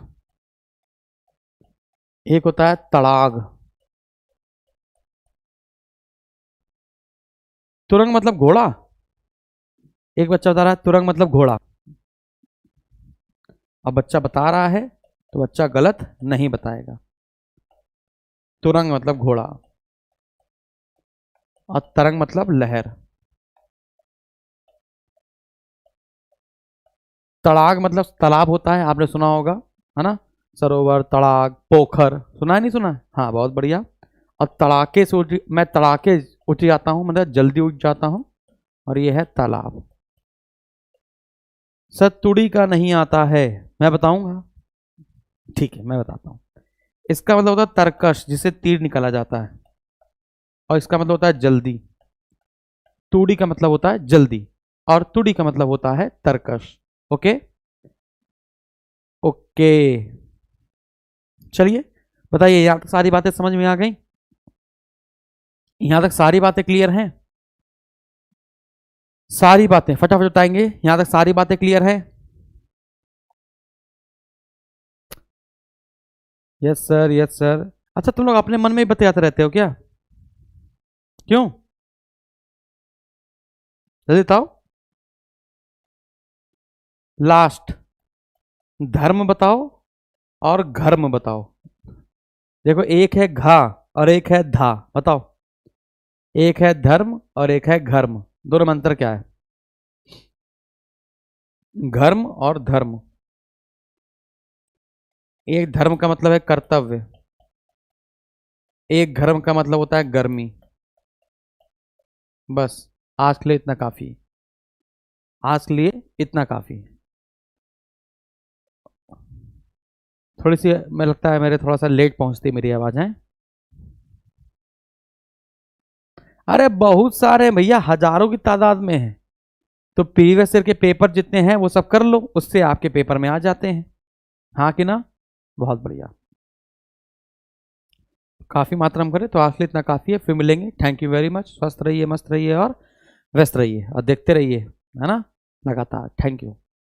S1: एक होता है तड़ाग। तुरंग मतलब घोड़ा। एक बच्चा बता रहा है तुरंग मतलब घोड़ा। अब बच्चा बता रहा है तो बच्चा गलत नहीं बताएगा। तुरंग मतलब घोड़ा और तरंग मतलब लहर। तड़ाग मतलब तालाब होता है, आपने सुना होगा, है ना, सरोवर, तड़ाग, पोखर, सुना है नहीं सुना है? हाँ, बहुत बढ़िया। और तड़ाके से मैं तड़ाके उठ जाता हूँ, मतलब जल्दी उठ जाता हूँ, और ये है तालाब। सतुड़ी का नहीं आता है, मैं बताऊंगा, ठीक है मैं बताता हूँ। इसका मतलब होता है तरकश, जिसे तीर निकाला जाता है, और इसका मतलब होता है जल्दी। तूड़ी का मतलब होता है जल्दी, और तुड़ी का मतलब होता है तरकश। ओके ओके, चलिए बताइए, यहां तक सारी बातें समझ में आ गई? यहां तक सारी बातें क्लियर हैं? सारी बातें फटाफट बताएंगे, यहां तक सारी बातें क्लियर है? Yes sir, yes sir. अच्छा, तुम लोग अपने मन में ही बतियाते रहते हो क्या? क्यों? जल्दी बताओ। लास्ट, धर्म बताओ और घर्म बताओ। देखो, एक है घा और एक है धा, बताओ। एक है धर्म और एक है घर्म, दोनों में अंतर क्या है? घर्म और धर्म। एक धर्म का मतलब है कर्तव्य, एक घर्म का मतलब होता है गर्मी। बस, आज के लिए इतना काफी है, आज के लिए इतना काफी है। थोड़ी सी मैं लगता है मेरे थोड़ा सा लेट पहुंचती मेरी आवाज है। अरे बहुत सारे भैया, हजारों की तादाद में है। तो प्रीवियस ईयर के पेपर जितने हैं वो सब कर लो, उससे आपके पेपर में आ जाते हैं। हाँ कि ना? बहुत बढ़िया, काफी मात्रा में करें तो आज के लिए इतना काफी है। फिर मिलेंगे, थैंक यू वेरी मच। स्वस्थ रहिए, मस्त रहिए और व्यस्त रहिए, और देखते रहिए, है ना, लगातार। Thank you.